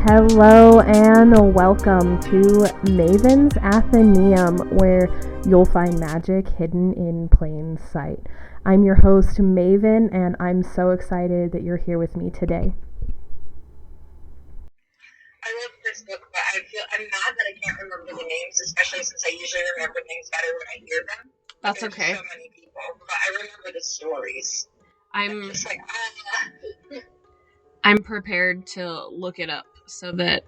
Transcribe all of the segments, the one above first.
Hello and welcome to Maevyn's Athenaeum, where you'll find magic hidden in plain sight. I'm your host, Maevyn, and I'm so excited that you're here with me today. I love this book, but I'm mad that I can't remember the names, especially since I usually remember things better when I hear them. That's okay. So many people, but I remember the stories. I'm just like, I'm prepared to look it up so that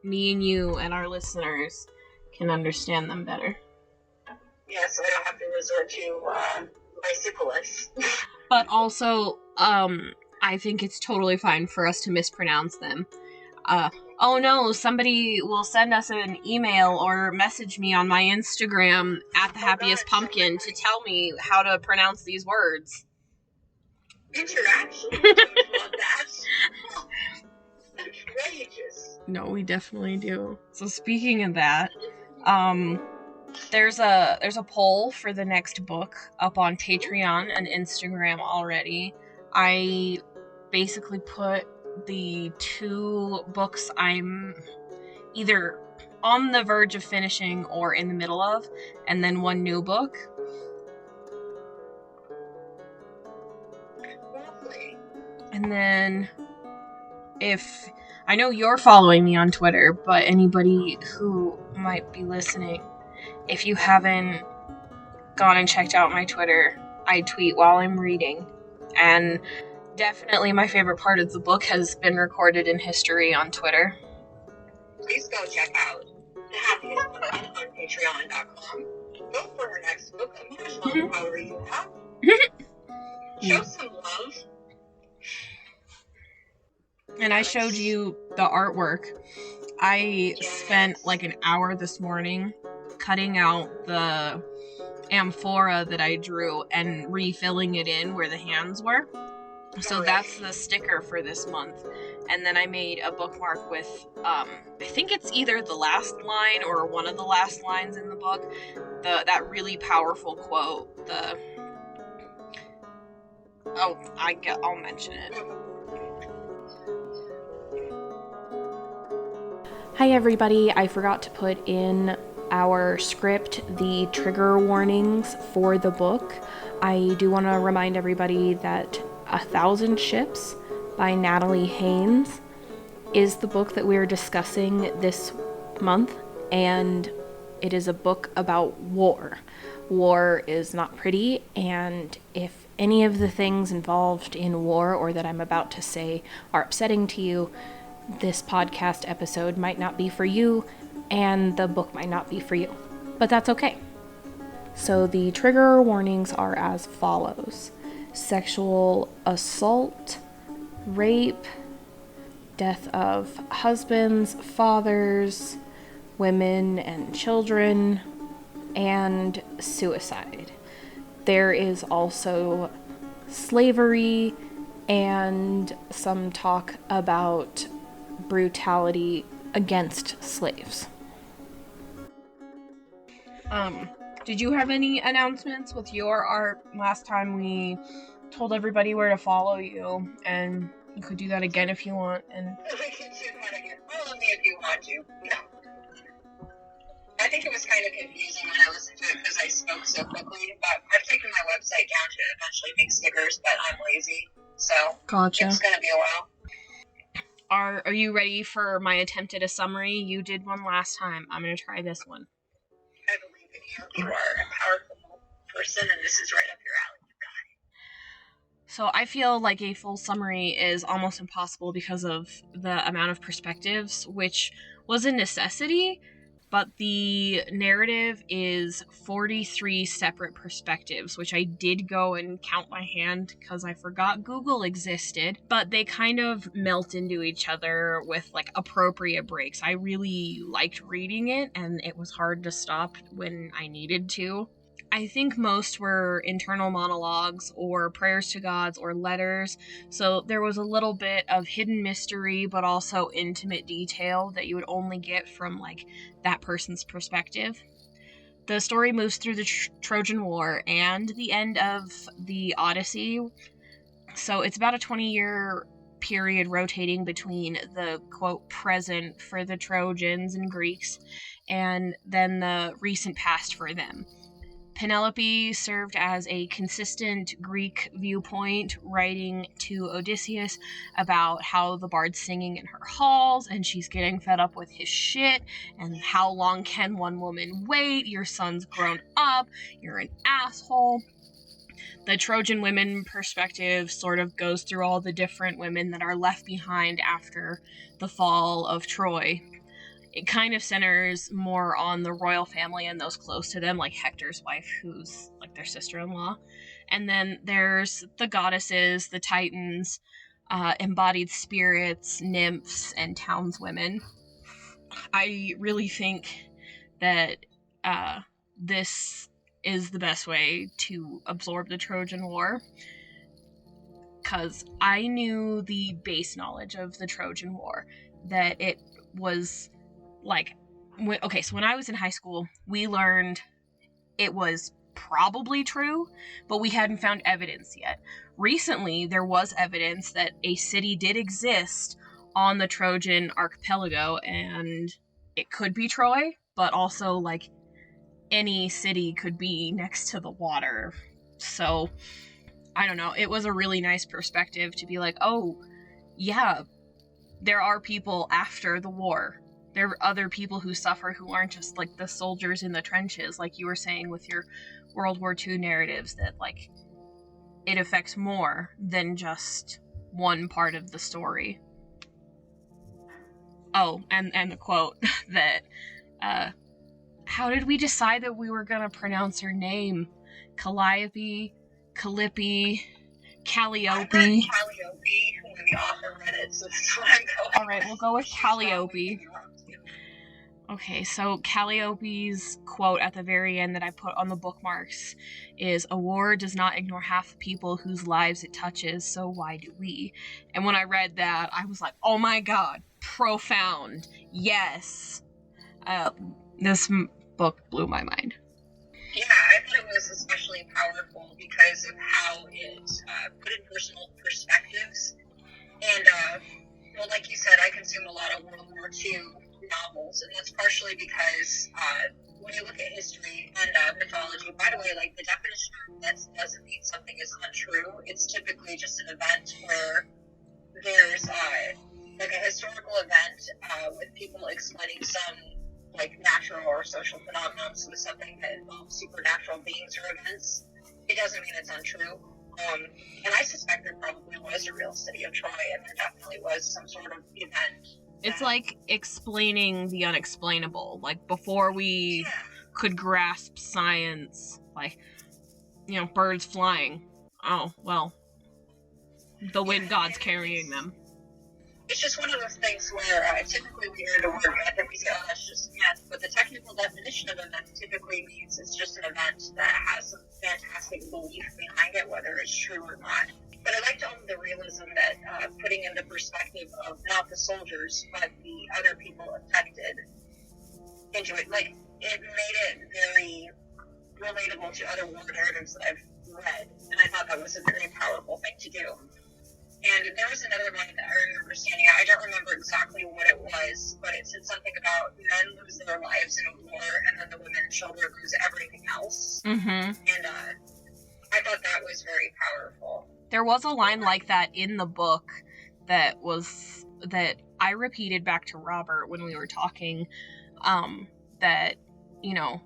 me and you and our listeners can understand them better. Yeah, so I don't have to resort to bicyclists. But also, I think it's totally fine for us to mispronounce them. Oh no, somebody will send us an email or message me on my Instagram @thehappiestpumpkin to tell me how to pronounce these words. Interaction? Don't love that? Outrageous. No, we definitely do. So speaking of that, there's a poll for the next book up on Patreon and Instagram already. I basically put the 2 books I'm either on the verge of finishing or in the middle of, and then 1 new book. Lovely. And then if I know you're following me on Twitter, but anybody who might be listening, if you haven't gone and checked out my Twitter, I tweet while I'm reading. And definitely my favorite part of the book has been recorded in history on Twitter. Please go check out The Happiest Pumpkin on Patreon.com. Go for her next book, a marshmallow power you have. Show some love. And I showed you the artwork. I spent like an hour this morning cutting out the amphora that I drew and refilling it in where the hands were. So that's the sticker for this month. And then I made a bookmark with, I think it's either the last line or one of the last lines in the book. That really powerful quote. I'll mention it. Hi everybody, I forgot to put in our script the trigger warnings for the book. I do want to remind everybody that 1,000 Ships by Natalie Haynes is the book that we're discussing this month, and it is a book about war. War is not pretty, and if any of the things involved in war or that I'm about to say are upsetting to you, this podcast episode might not be for you, and the book might not be for you. But that's okay. So the trigger warnings are as follows: sexual assault, rape, death of husbands, fathers, women and children, and suicide. There is also slavery and some talk about brutality against slaves. Did you have any announcements with your art? Last time we told everybody where to follow you, and you could do that again if you want. And We can do that again. Follow me if you want to. No. I think it was kind of confusing when I listened to it because I spoke so quickly, but I've taken my website down to eventually make stickers, but I'm lazy, so Gotcha. It's gonna be a while. Are you ready for my attempt at a summary? You did one last time. I'm gonna try this one. I believe in you. You are a powerful person, and this is right up your alley. You got it. So I feel like a full summary is almost impossible because of the amount of perspectives, which was a necessity, but the narrative is 43 separate perspectives, which I did go and count by hand because I forgot Google existed, but they kind of melt into each other with like appropriate breaks. I really liked reading it, and it was hard to stop when I needed to. I think most were internal monologues or prayers to gods or letters, so there was a little bit of hidden mystery but also intimate detail that you would only get from like that person's perspective. The story moves through the Trojan War and the end of the Odyssey, so it's about a 20-year period rotating between the, quote, present for the Trojans and Greeks, and then the recent past for them. Penelope served as a consistent Greek viewpoint, writing to Odysseus about how the bard's singing in her halls and she's getting fed up with his shit, and how long can one woman wait? Your son's grown up, you're an asshole. The Trojan women perspective sort of goes through all the different women that are left behind after the fall of Troy. It kind of centers more on the royal family and those close to them, like Hector's wife, who's like their sister-in-law. And then there's the goddesses, the titans, embodied spirits, nymphs, and townswomen. I really think that this is the best way to absorb the Trojan War, because I knew the base knowledge of the Trojan War, that it was like, so when I was in high school, we learned it was probably true, but we hadn't found evidence yet. Recently, there was evidence that a city did exist on the Trojan archipelago, and it could be Troy, but also, like, any city could be next to the water. So, I don't know, it was a really nice perspective to be like, oh, yeah, there are people after the war. There are other people who suffer who aren't just, like, the soldiers in the trenches, like you were saying with your World War II narratives, that, like, it affects more than just one part of the story. Oh, and the quote that, how did we decide that we were gonna pronounce her name? Calliope, Calliope, Calliope when the author read it, so that's what I'm going. Alright, we'll go with Calliope. Okay, so Calliope's quote at the very end that I put on the bookmarks is, "A war does not ignore half the people whose lives it touches, so why do we?" And when I read that, I was like, oh my god, profound, yes. This book blew my mind. Yeah, I thought it was especially powerful because of how it put in personal perspectives. And, well, like you said, I consume a lot of World War II novels, and that's partially because when you look at history and mythology, by the way, like, the definition of myth doesn't mean something is untrue. It's typically just an event where there's like a historical event with people explaining some, like, natural or social phenomenon, so something that involves supernatural beings or events. It doesn't mean it's untrue. And I suspect there probably was a real city of Troy, and there definitely was some sort of event. It's like explaining the unexplainable. Like, before we could grasp science, like, you know, birds flying. Oh, well, the wind god's carrying them. It's just one of those things where typically we hear the word myth and we say, oh, that's just myth. But the technical definition of a myth typically means it's just an event that has some fantastic belief behind it, whether it's true or not. But I like to own the realism that putting in the perspective of not the soldiers, but the other people affected into it. Like, it made it very relatable to other war narratives that I've read. And I thought that was a very powerful thing to do. And there was another one that I remember standing out. I don't remember exactly what it was, but it said something about men lose their lives in a war, and then the women and children lose everything else. Mm-hmm. And I thought that was very powerful. There was a line like that in the book that I repeated back to Robert when we were talking, that, you know,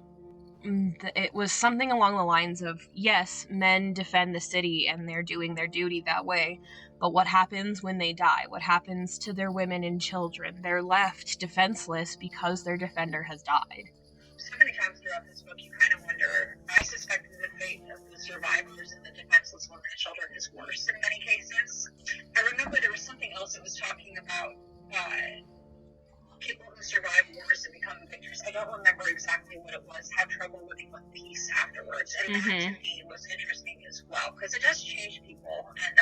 it was something along the lines of, yes, men defend the city and they're doing their duty that way, but what happens when they die? What happens to their women and children? They're left defenseless because their defender has died. So many times throughout this book, you kind of wonder, I suspect that the fate of the survivors and the defenseless women and children is worse in many cases. I remember there was something else that was talking about people who survive wars and become victors. I don't remember exactly what it was, have trouble living with peace afterwards. And that to me was interesting as well, because it does change people. And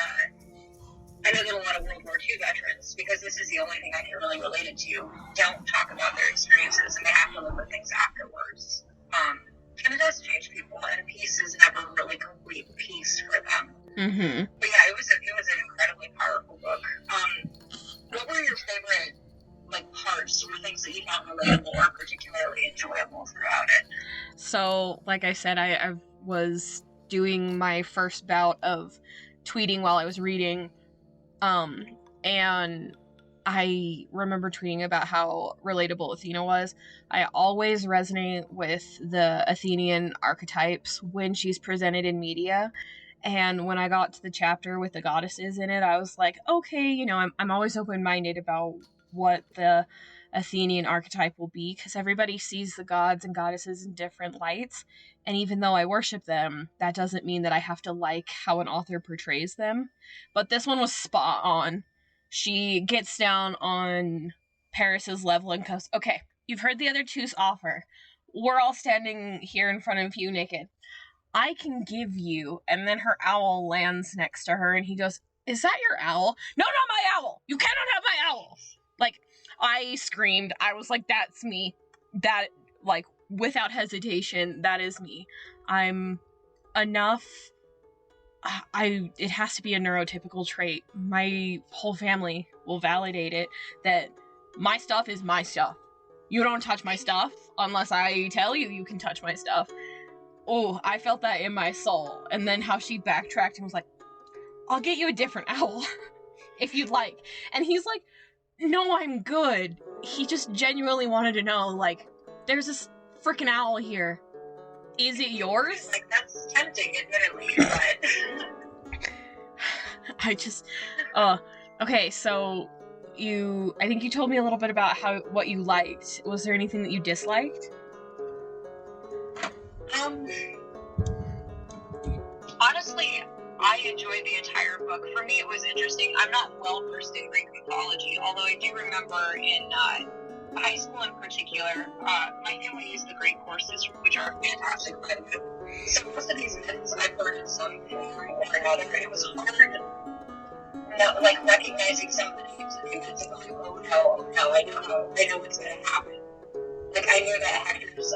I know that a lot of World War II veterans, because this is the only thing I can really relate it to, don't talk about their experiences, and they have to live with things afterwards. And it does change people, and peace is never really complete peace for them. Mm-hmm. But yeah, it was an incredibly powerful book. So, like I said, I was doing my first bout of tweeting while I was reading, and I remember tweeting about how relatable Athena was. I always resonate with the Athenian archetypes when she's presented in media. And when I got to the chapter with the goddesses in it, I was like, okay, I'm always open-minded about what the Athenian archetype will be, because everybody sees the gods and goddesses in different lights. And even though I worship them, that doesn't mean that I have to like how an author portrays them. But this one was spot on. She gets down on Paris's level and goes, okay, you've heard the other two's offer. We're all standing here in front of you naked. I can give you, and then her owl lands next to her, and he goes, is that your owl? No, not my owl! You cannot have my owl! Like, I screamed. I was like, that's me. That, like, without hesitation, that is me. I'm enough... it has to be a neurotypical trait. My whole family will validate it, that my stuff is my stuff. You don't touch my stuff unless I tell you you can touch my stuff. Oh, I felt that in my soul. And then how she backtracked and was like, I'll get you a different owl if you'd like. And he's like, no, I'm good. He just genuinely wanted to know, like, there's this freaking owl here. Is it yours? Like, that's tempting, admittedly, but... I just... okay, so I think you told me a little bit about what you liked. Was there anything that you disliked? Honestly, I enjoyed the entire book. For me, it was interesting. I'm not well versed in Greek mythology, although I do remember in high school in particular, my family used the Greek courses, which are fantastic, by the way. So most of these myths I've heard in some form or another. It was hard, like, recognizing some of the names of the myths and going, oh no, I know what's going to happen. Like, I knew that Hector's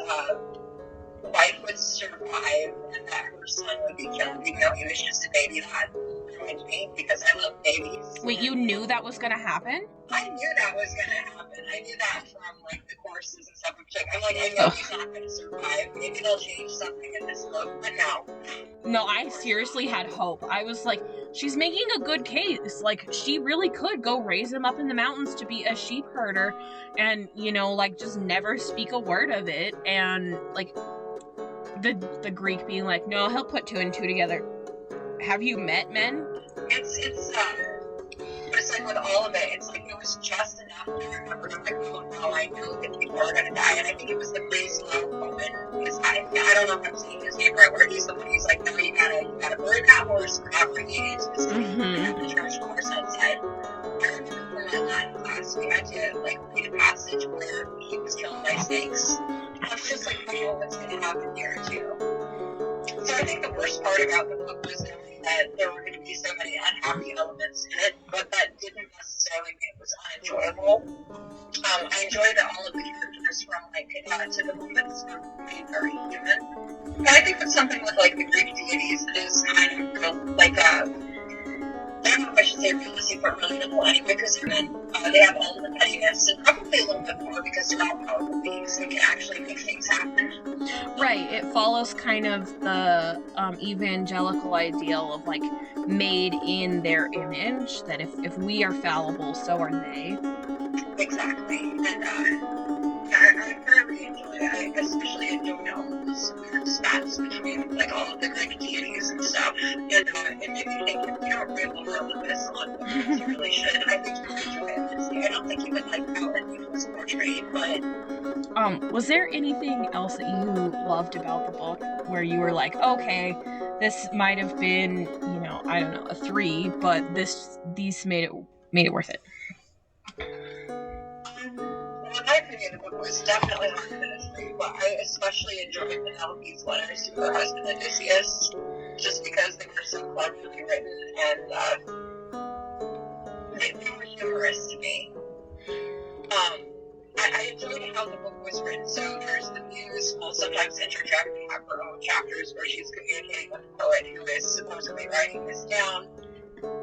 wife would survive and that her son would be killed, even though he was just a baby. That reminds me, because I love babies. Wait, you knew that was gonna happen? I knew that was gonna happen. I knew that from, like, the courses and stuff. I'm like, I know he's not gonna survive. Maybe they'll change something in this book, but no. No, I seriously had hope. I was like, she's making a good case. Like, she really could go raise him up in the mountains to be a sheep herder and, like, just never speak a word of it. And, like, the Greek being like, no, he'll put two and two together. Have you met men? But it's like with all of it, it's like it was just enough to remember to, like, oh no, I know that people are gonna die. And I think it was the priest moment, because I don't know if I'm saying his name right, where he's the one who's like, no, you gotta burn that horse, we're not bringing it into the city, you have to charge the horse outside. I remember from my Latin class, we had to, like, read a passage where he was killed by snakes. I was just like, oh, what's gonna happen here too? So I think the worst part about the book was knowing that there were going to be so many unhappy elements in it, but that didn't necessarily mean it was unenjoyable. I enjoyed that all of the characters from, like, typical myths were made very human. And I think that's something with, like, the Greek deities that is kind of real, like, I don't know if I should say realistic, but relatable anyway, because they have all of the pettiness, and probably a little bit more because they're all powerful beings who can actually make things happen. Right, it follows kind of the evangelical ideal of, like, made in their image, that if we are fallible, so are they. Exactly, and I thoroughly enjoy it. I especially enjoy all of those weird spats between, like, all of the Greek deities and stuff, and it made me think, if you don't read more of this on books, you really should. I think you would enjoy it. I don't think you would like how it was portrayed, but... was there anything else that you loved about the book, where you were like, okay, this might have been, I don't know, a 3, but these made it worth it? In my opinion, the book was definitely harder than a 3, but I especially enjoyed Penelope's letters to her husband Odysseus, just because they were so cleverly written, and they were humorous to me. I enjoyed how the book was written. So there's the muse will sometimes interject and have her own chapters where she's communicating with the poet who is supposedly writing this down.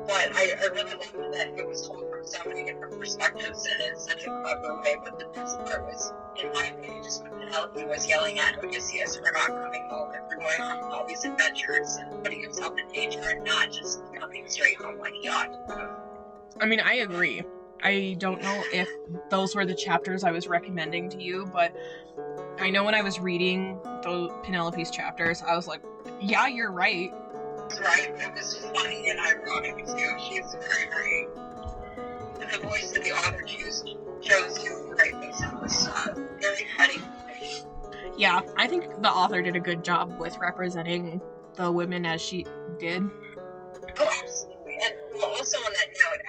But I really loved that it was told from so many different perspectives and in such a clever way. But the best part was, in my opinion, just when Penelope was yelling at Odysseus for not coming home and for going on all these adventures and putting himself in danger and not just coming straight home like he ought to have. I mean, I agree. I don't know if those were the chapters I was recommending to you, but I know when I was reading Penelope's chapters, I was like, yeah, you're right. Right, it was funny and ironic too. She's very, very... And the voice that the author chose to write this was very funny. Yeah, I think the author did a good job with representing the women as she did. Oh, absolutely. And also on that note,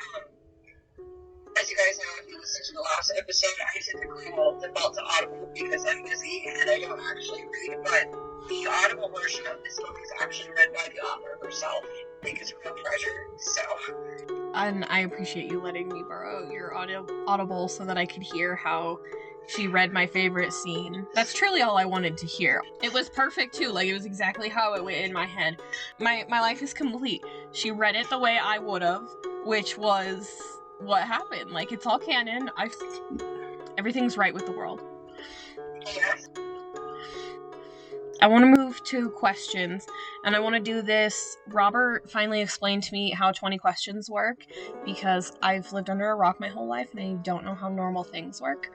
as you guys know, if you listened to the last episode, I typically will default to Audible because I'm busy and I don't actually read, but the Audible version of this book is actually read by the author herself. I think it's a real treasure, so... And I appreciate you letting me borrow your Audible so that I could hear how she read my favorite scene. That's truly all I wanted to hear. It was perfect too, like it was exactly how it went in my head. My life is complete. She read it the way I would've, which was what happened. Like, it's all canon. Everything's right with the world. Yes. I want to move to questions, and I want to do this. Robert finally explained to me how 20 questions work, because I've lived under a rock my whole life, and I don't know how normal things work.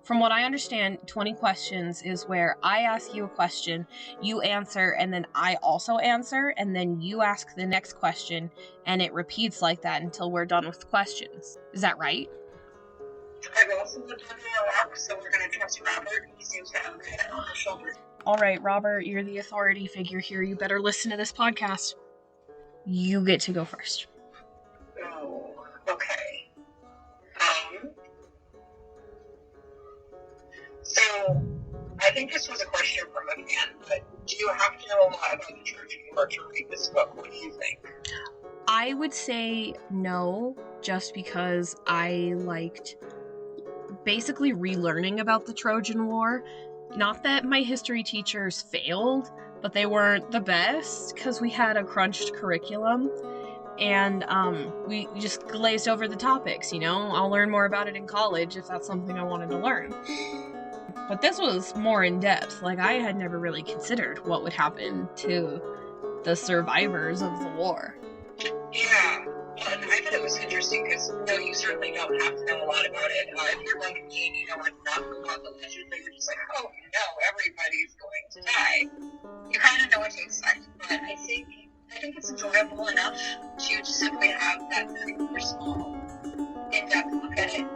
From what I understand, 20 questions is where I ask you a question, you answer, and then I also answer, and then you ask the next question, and it repeats like that until we're done with the questions. Is that right? I've also lived under a rock, so we're going to trust Robert. He seems to have a head on his shoulders. All right, Robert, you're the authority figure here. You better listen to this podcast. You get to go first. Oh, okay. So, I think this was a question from a fan, but do you have to know a lot about the Trojan War to read this book? What do you think? I would say no, just because I liked basically relearning about the Trojan War. Not that my history teachers failed, but they weren't the best because we had a crunched curriculum, and we just glazed over the topics, you know? I'll learn more about it in college if that's something I wanted to learn. But this was more in depth. Like, I had never really considered what would happen to the survivors of the war. Yeah, and I thought it was interesting because, no, you certainly don't have to know a lot about it. If you're like me and you know enough about the legend, but you're just like, oh no, everybody's going to die, you kind of know what to expect. But I think it's enjoyable enough to just simply have that very personal, in-depth look at it.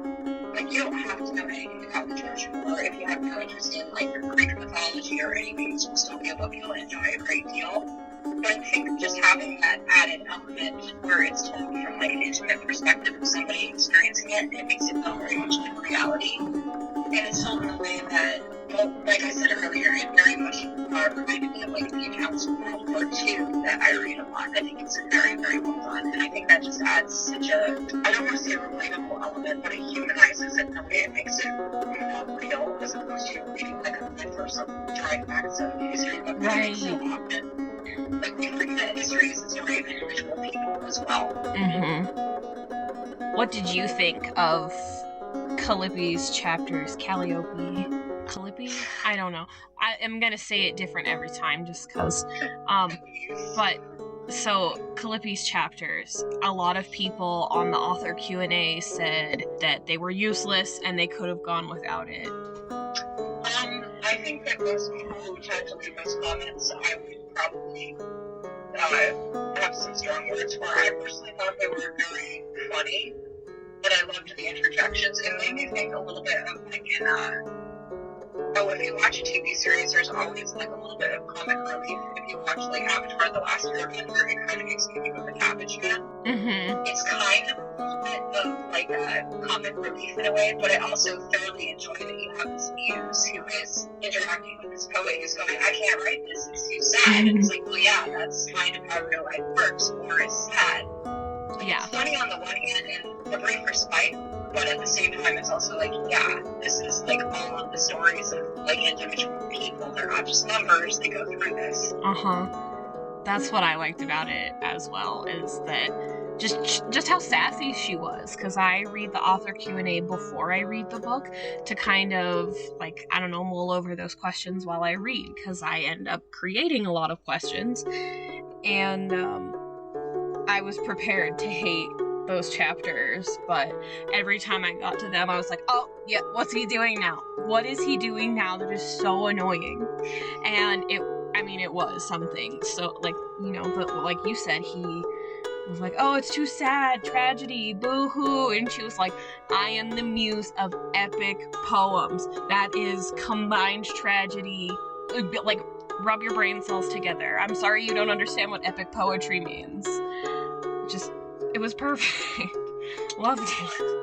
Like, you don't have to know anything about the Trojan War if you have no interest in, like, Greek mythology or anything. It's just a book you'll enjoy a great deal. But I think just having that added element where it's told from, like, an intimate perspective of somebody experiencing it, it makes it feel very much like reality. And it's told in a way that, well, like I said earlier, it very much reminded me of, like, the accounts from World War II that I read a lot. I think it's very, very well done. And I think that just adds such a, I don't want to say a relatable element, but it humanizes it in a way it makes it more real, as opposed to reading, like, a myth or some dry facts of history. But Right. So often, like, we forget history is a story of individual people as well. Mm-hmm. What did you think of Calliope's chapters? Calliope? I don't know. I am gonna say it different every time just because. But so Calliope's chapters, a lot of people on the author Q&A said that they were useless and they could have gone without it. I think that most people who tend to leave those comments, I would probably have some strong words for. I personally thought they were very funny, and I loved the interjections. It made me think a little bit of, like, if you watch a TV series, there's always, like, a little bit of comic relief. If you watch, like, Avatar: The Last Airbender, it kind of makes me think of the Cabbage Man. Mm-hmm. It's kind of a little bit of, like, a comic relief in a way, but I also thoroughly enjoy that you have this muse who is interacting with this poet who's going, I can't write this, it's too sad. And it's like, well, yeah, that's kind of how real life works, or is sad. Yeah. It's funny on the one hand and a brief respite, but at the same time it's also like, yeah, this is like all of the stories of, like, individual people. They're not just numbers, they go through this. That's what I liked about it as well, is that just how sassy she was, because I read the author Q&A before I read the book to kind of, like, I don't know, mull over those questions while I read, because I end up creating a lot of questions, and I was prepared to hate those chapters, but every time I got to them, I was like, oh, yeah, what's he doing now? What is he doing now that is so annoying? And it was something. So, like, you know, but like you said, he was like, oh, it's too sad, tragedy, boo-hoo. And she was like, I am the muse of epic poems. That is combined tragedy. Like, rub your brain cells together. I'm sorry you don't understand what epic poetry means. It was perfect. Loved it.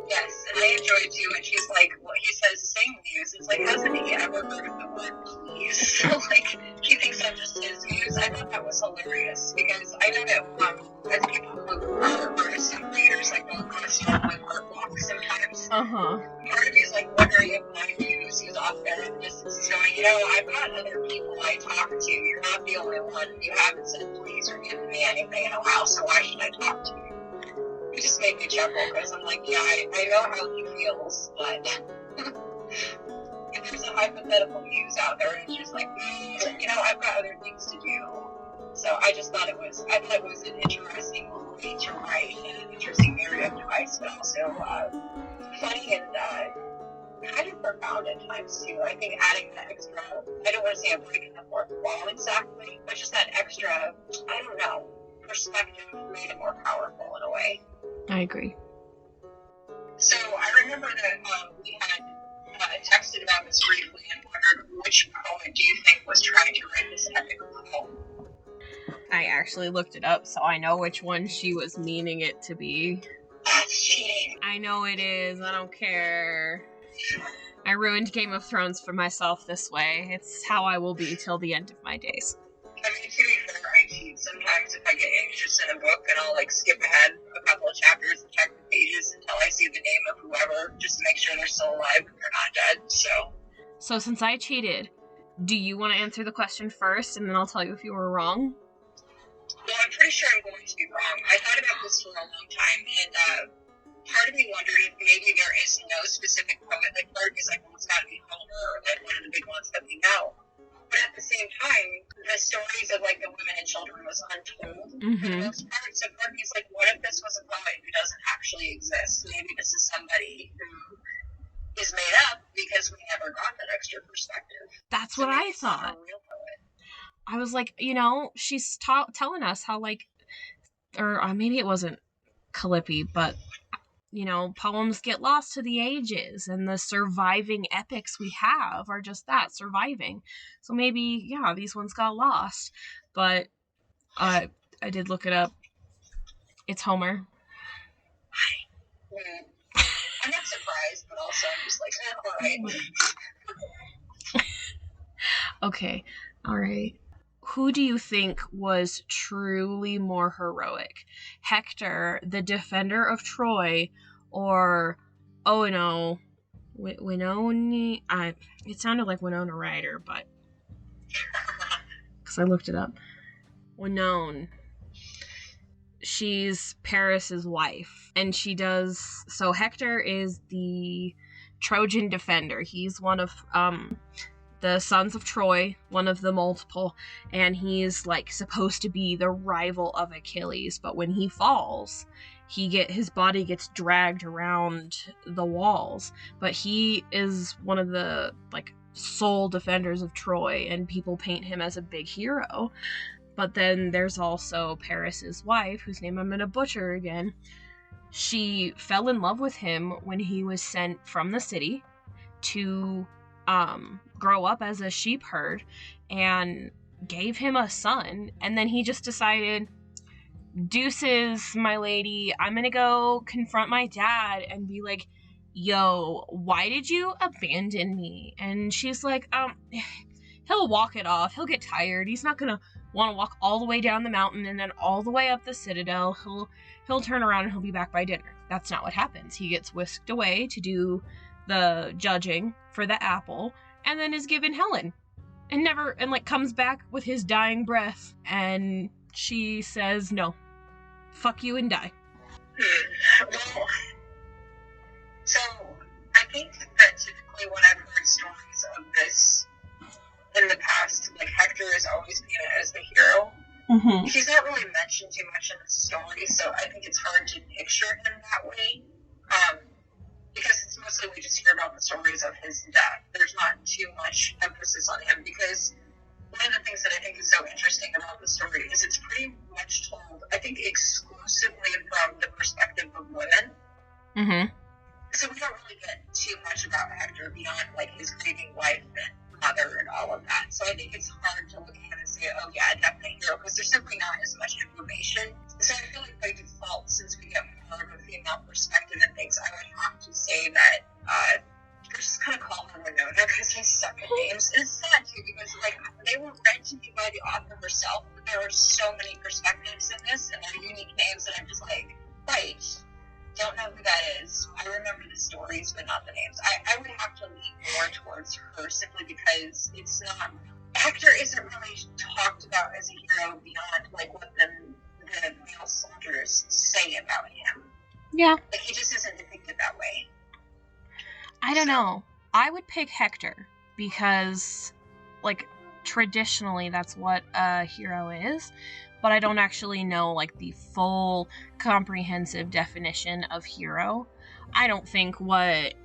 Yes, and I enjoyed too. And she's like, well, he says sing muse. It's like, hasn't he ever heard of the word please? So, like, he thinks I'm just his muse. I thought that was hilarious because I know that as people who are artists and creators, like, they'll kind of start with art blocks sometimes. Part of me is like wondering if my muse is off there in the distance is going, you know, I've got other people I talk to. You're not the only one. You haven't said please or given me anything in a while, so why should I talk to you? It just made me chuckle because I'm like, yeah, I know how he feels, but if there's a hypothetical muse out there, and it's just like, you know, I've got other things to do. So I thought it was an interesting way to write and an interesting narrative device, but also funny and kind of profound at times too. I think adding that extra, I don't want to say a break in the fourth wall exactly, but just that extra, I don't know, perspective made it more powerful in a way. I agree. So I remember that we had texted about this briefly and wondered which poet do you think was trying to write this epic poem? I actually looked it up, so I know which one she was meaning it to be. That's cheating. I know it is. I don't care. I ruined Game of Thrones for myself this way. It's how I will be till the end of my days. I mean, to be fair, I cheat sometimes if I get anxious in a book, and I'll, like, skip ahead a couple of chapters and check the pages until I see the name of whoever, just to make sure they're still alive and they're not dead, So since I cheated, do you want to answer the question first, and then I'll tell you if you were wrong? Well, I'm pretty sure I'm going to be wrong. I thought about this for a long time, and part of me wondered if maybe there is no specific poet. Like, part of me is like, well, it's got to be Homer, or like one of the big ones that we know. But at the same time, the stories of, like, the women and children was untold for the most part. So part of me is like, what if this was a poet who doesn't actually exist? Maybe this is somebody who is made up because we never got that extra perspective. That's what I thought. A real poet. I was like, you know, she's telling us how, like, or maybe it wasn't Calippi, but, you know, poems get lost to the ages, and the surviving epics we have are just that, surviving. So maybe, yeah, these ones got lost. But I did look it up. It's Homer. I'm not surprised, but also I'm just like, all right. Okay, all right. Who do you think was truly more heroic? Hector, the defender of Troy, or Oeno? Winoni? It sounded like Winona Ryder, but because I looked it up. Winone. She's Paris's wife, and she does. So Hector is the Trojan defender. He's one of the sons of Troy, one of the multiple, and he's, like, supposed to be the rival of Achilles, but when he falls, his body gets dragged around the walls, but he is one of the, like, sole defenders of Troy, and people paint him as a big hero. But then there's also Paris's wife, whose name I'm gonna butcher again. She fell in love with him when he was sent from the city to grow up as a sheep herd, and gave him a son, and then he just decided, deuces, my lady, I'm gonna go confront my dad and be like, yo, why did you abandon me? And she's like, he'll walk it off, he'll get tired, he's not gonna want to walk all the way down the mountain and then all the way up the citadel, he'll turn around and he'll be back by dinner. That's not what happens. He gets whisked away to do the judging for the apple, and then is given Helen. and like comes back with his dying breath, and she says, no, fuck you and die. Well, so I think that typically when I've heard stories of this in the past, like Hector is always painted as the hero. Mm-hmm. He's not really mentioned too much in the story, so I think it's hard to picture him that way. Because it's mostly we just hear about the stories of his death. There's not too much emphasis on him, because one of the things that I think is so interesting about the story is it's pretty much told, I think, exclusively from the perspective of women. Mm-hmm. So we don't really get too much about Hector beyond, like, his grieving wife and mother and all of that. So I think it's hard to look at him and say, oh yeah, definitely hero, because there's simply not as much information. So I feel like by default, since we get more of a female perspective and things, I would have to say that, we're just gonna call her Winona because I suck at names. It's sad too, because like they were read to me by the author herself, but there are so many perspectives in this, and they're unique names that I'm just like, right, don't know who that is. I remember the stories, but not the names. I would have to lean more towards her simply because it's not. Hector isn't really talked about as a hero beyond like what the male soldiers say about him. Yeah. Like he just isn't depicted that way. I don't know. I would pick Hector because, like, traditionally that's what a hero is, but I don't actually know, like, the full comprehensive definition of hero. I don't think what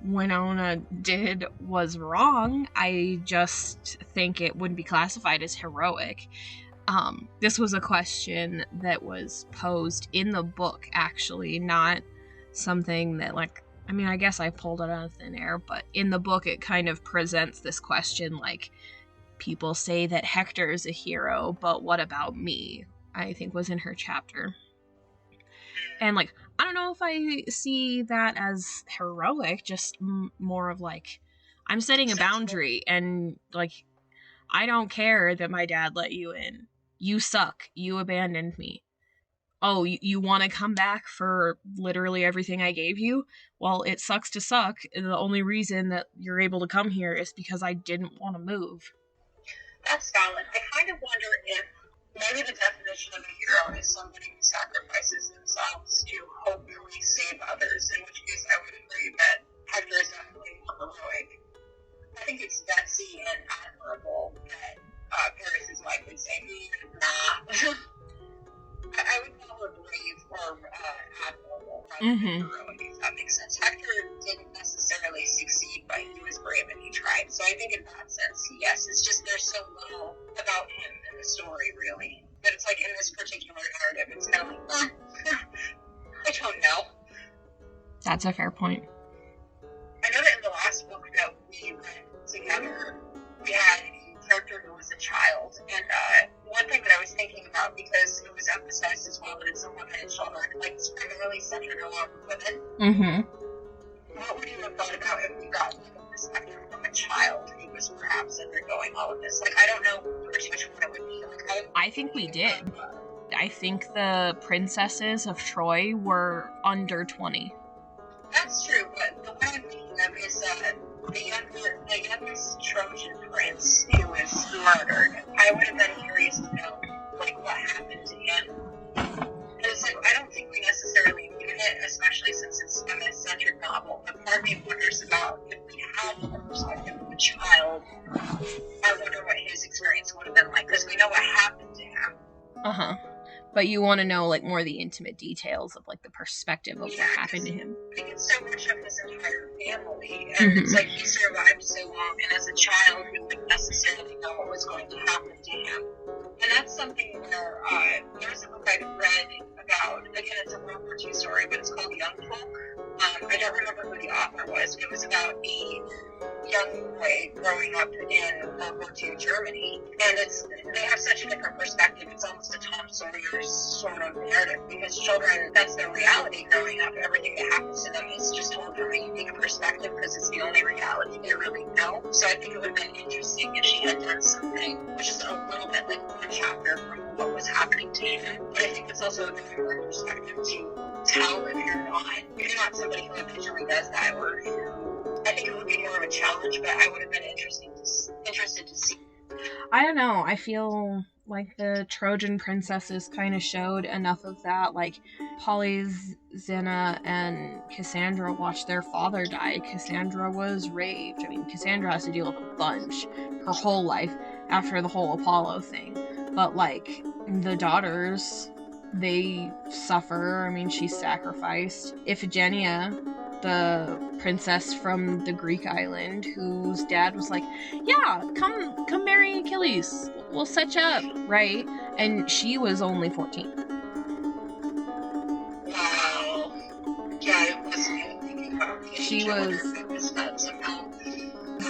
Winona did was wrong. I just think it wouldn't be classified as heroic. This was a question that was posed in the book, actually, not something that, like, I mean, I guess I pulled it out of thin air, but in the book it kind of presents this question, like, people say that Hector is a hero, but what about me? I think was in her chapter. And, like, I don't know if I see that as heroic, just more of, like, I'm setting a boundary, and, like, I don't care that my dad let you in. You suck. You abandoned me. Oh, you want to come back for literally everything I gave you? Well, it sucks to suck. The only reason that you're able to come here is because I didn't want to move. That's valid. I kind of wonder if maybe the definition of a hero is somebody who sacrifices themselves to hopefully save others, in which case I would agree that Hector is definitely more heroic. I think it's gutsy and admirable that Paris's wife would say, nah. I would call her brave or admirable rather than heroic, if that makes sense. Hector didn't necessarily succeed, but he was brave and he tried. So I think in that sense, yes, it's just there's so little about him in the story, really. But it's like in this particular narrative, it's kind of like, I don't know. That's a fair point. I know that in the last book that we read together, we had a character who was a child, and one thing that I was thinking about, because it was emphasized as well that it's a woman and children, like it's primarily centered around women. Mm-hmm. What would you have thought about if we got a perspective from a child who was perhaps undergoing all of this? Like, I don't know which one it would be. Like, I think we did. I think the princesses of Troy were under 20. That's true, but the one I'm thinking of is the youngest Trojan prince who was murdered. I would have been curious to know, like, what happened to him. And it's like, I don't think we necessarily needed it, especially since it's a feminist-centered novel. But part of me wonders about if we had the perspective of a child, I wonder what his experience would have been like, because we know what happened to him. Uh-huh. But you want to know, like, more of the intimate details of, like, the perspective of what happened to him. I think it's so much of his entire family, and it's like he survived so long, and as a child, he wouldn't necessarily know what was going to happen to him. And that's something where there was a book I read about, again, it's a World War II story, but it's called Young Folk. I don't remember who the author was, but it was about a young boy growing up in World War II Germany, and they have such a different perspective. It's almost a Tom Sawyer sort of narrative, because children, that's their reality growing up. Everything that happens to them is just told from a unique perspective because it's the only reality they really know. So I think it would have been interesting if she had done something which is a little bit like one chapter from what was happening to him. But I think it's also a very hard perspective to tell if you're not somebody who habitually does that, or I think it would be more of a challenge, but I would have been interested I don't know. I feel like the Trojan princesses kind of showed enough of that. Like, Polyxena and Cassandra watched their father die. Cassandra was raped. I mean, Cassandra has to deal with a bunch her whole life after the whole Apollo thing. But, like, the daughters, they suffer. I mean, she's sacrificed. Iphigenia, the princess from the Greek island, whose dad was like, yeah, come marry Achilles. We'll set you up, right? And she was only 14. Wow. Yeah, I wasn't even thinking about the She age. I wonder was, if I missed that somehow.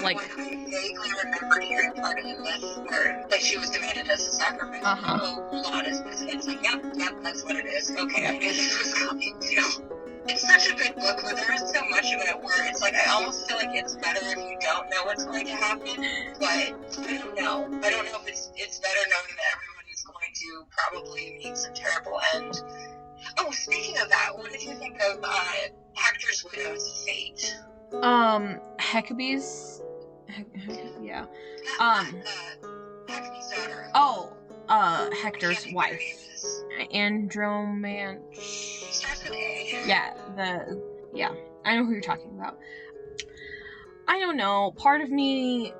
like, I vaguely remember hearing part of the myth where, like, she was demanded as a sacrifice. Uh-huh. Oh, hold on, it's like, yep, that's what it is. Okay, I knew this was coming too. It's such a good book, but there is so much of it where it's like, I almost feel like it's better if you don't know what's going to happen, but I don't know. I don't know if it's better knowing that everybody's going to probably meet some terrible end. Oh, speaking of that, what did you think of Hector's widow's fate? Hecabe's, yeah. Hecabe's daughter. Oh, Hector's wife. Androman. Starts with A. Yeah, I know who you're talking about. I don't know, part of me,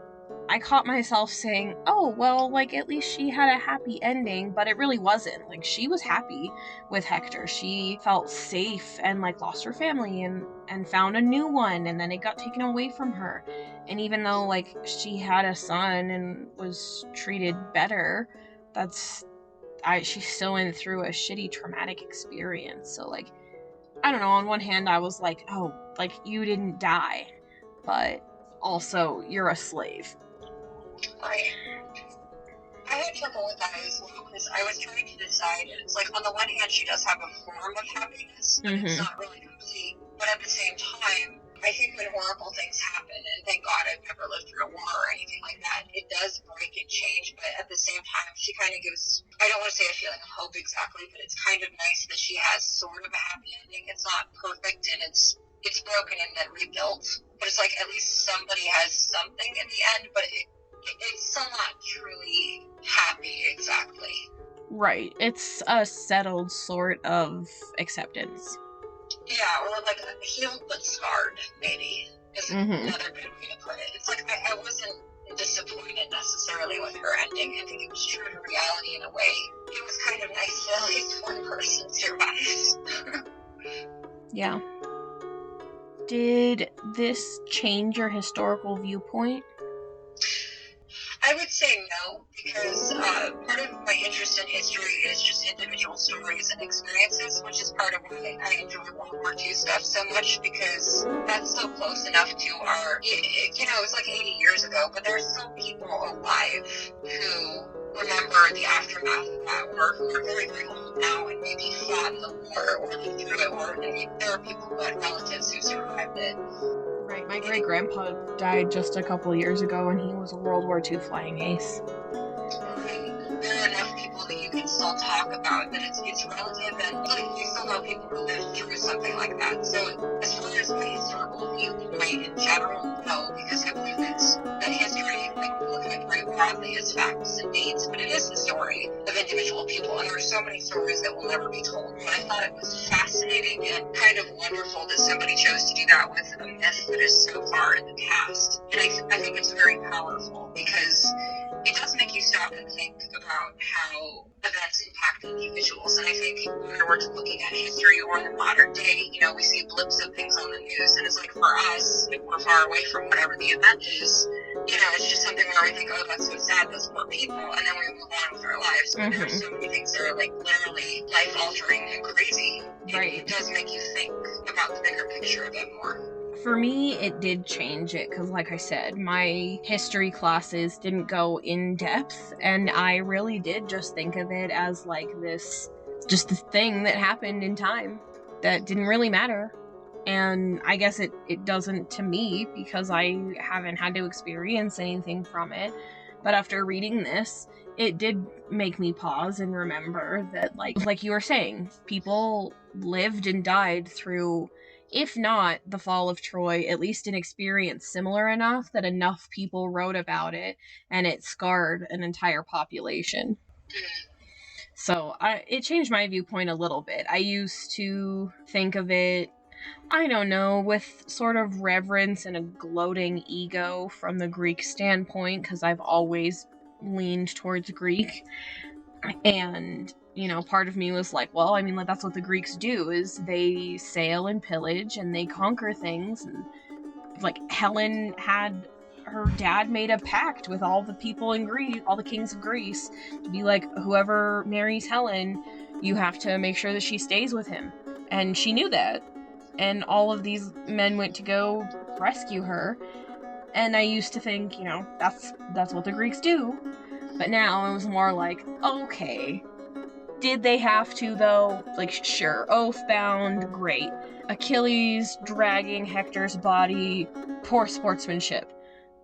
I caught myself saying, oh, well, like, at least she had a happy ending, but it really wasn't. Like, she was happy with Hector. She felt safe and, like, lost her family and found a new one, and then it got taken away from her. And even though, like, she had a son and was treated better, she still went through a shitty traumatic experience. So, like, I don't know, on one hand I was like, oh, like, you didn't die, but also you're a slave. Right. I had trouble with that as well, because I was trying to decide, and it's like, on the one hand she does have a form of happiness, but it's not really complete. But at the same time, I think when horrible things happen, and thank God I've never lived through a war or anything like that, it does break and change, but at the same time, she kind of gives, I don't want to say a feeling of hope exactly, but it's kind of nice that she has sort of a happy ending. It's not perfect, and it's broken and then rebuilt, but it's like, at least somebody has something in the end, but it's still not truly happy exactly. Right. It's a settled sort of acceptance. Yeah, or like healed but scarred, maybe, is another good way to put it. It's like, I wasn't disappointed necessarily with her ending. I think it was true to reality in a way. It was kind of nice that at least one person survives. Yeah. Did this change your historical viewpoint? I would say no, because part of my interest in history is just individual stories and experiences, which is part of why I enjoy World War II stuff so much, because that's so close enough to our, it was like 80 years ago, but there's still people alive who remember the aftermath of that, or who are very, very old now and maybe fought in the war or lived through it, or there are people who had relatives who survived it. Right, my great-grandpa died just a couple years ago, and he was a World War II flying ace. Right. There are enough people that you can still talk about, that it's relative, and like, you still know people who lived through something like that. So as far as my historical viewpoint in general, no, because I believe that history, like, we look at it very broadly as facts and dates, but it is the story of individual people, and there are so many stories that will never be told. But I thought it was fascinating and kind of wonderful that somebody chose to do that with a myth that is so far in the past. And I think it's very powerful, because it does make you stop and think about how events impact individuals. And I think when we're looking at history or in the modern day, we see blips of things on the news, and it's like, for us, if we're far away from whatever the event is, it's just something where we think, oh, that's so sad, those poor people, and then we move on with our lives. But there are so many things that are, like, literally life-altering and crazy. Right. It does make you think about the bigger picture a bit more. For me, it did change it, because like I said, my history classes didn't go in depth, and I really did just think of it as like this thing that happened in time that didn't really matter. And I guess it doesn't to me, because I haven't had to experience anything from it. But after reading this, it did make me pause and remember that, like you were saying, people lived and died through if not the fall of Troy, at least an experience similar enough that enough people wrote about it and it scarred an entire population. So it changed my viewpoint a little bit. I used to think of it, I don't know, with sort of reverence and a gloating ego from the Greek standpoint, because I've always leaned towards Greek. And, you know, part of me was like, well, I mean, like, that's what the Greeks do, is they sail and pillage and they conquer things. And, like, Helen had her dad made a pact with all the people in Greece, all the kings of Greece, to be like, whoever marries Helen, you have to make sure that she stays with him. And she knew that. And all of these men went to go rescue her. And I used to think, you know, that's what the Greeks do. But now it was more like, okay, did they have to, though? Like, sure, oath-bound, great. Achilles dragging Hector's body, poor sportsmanship.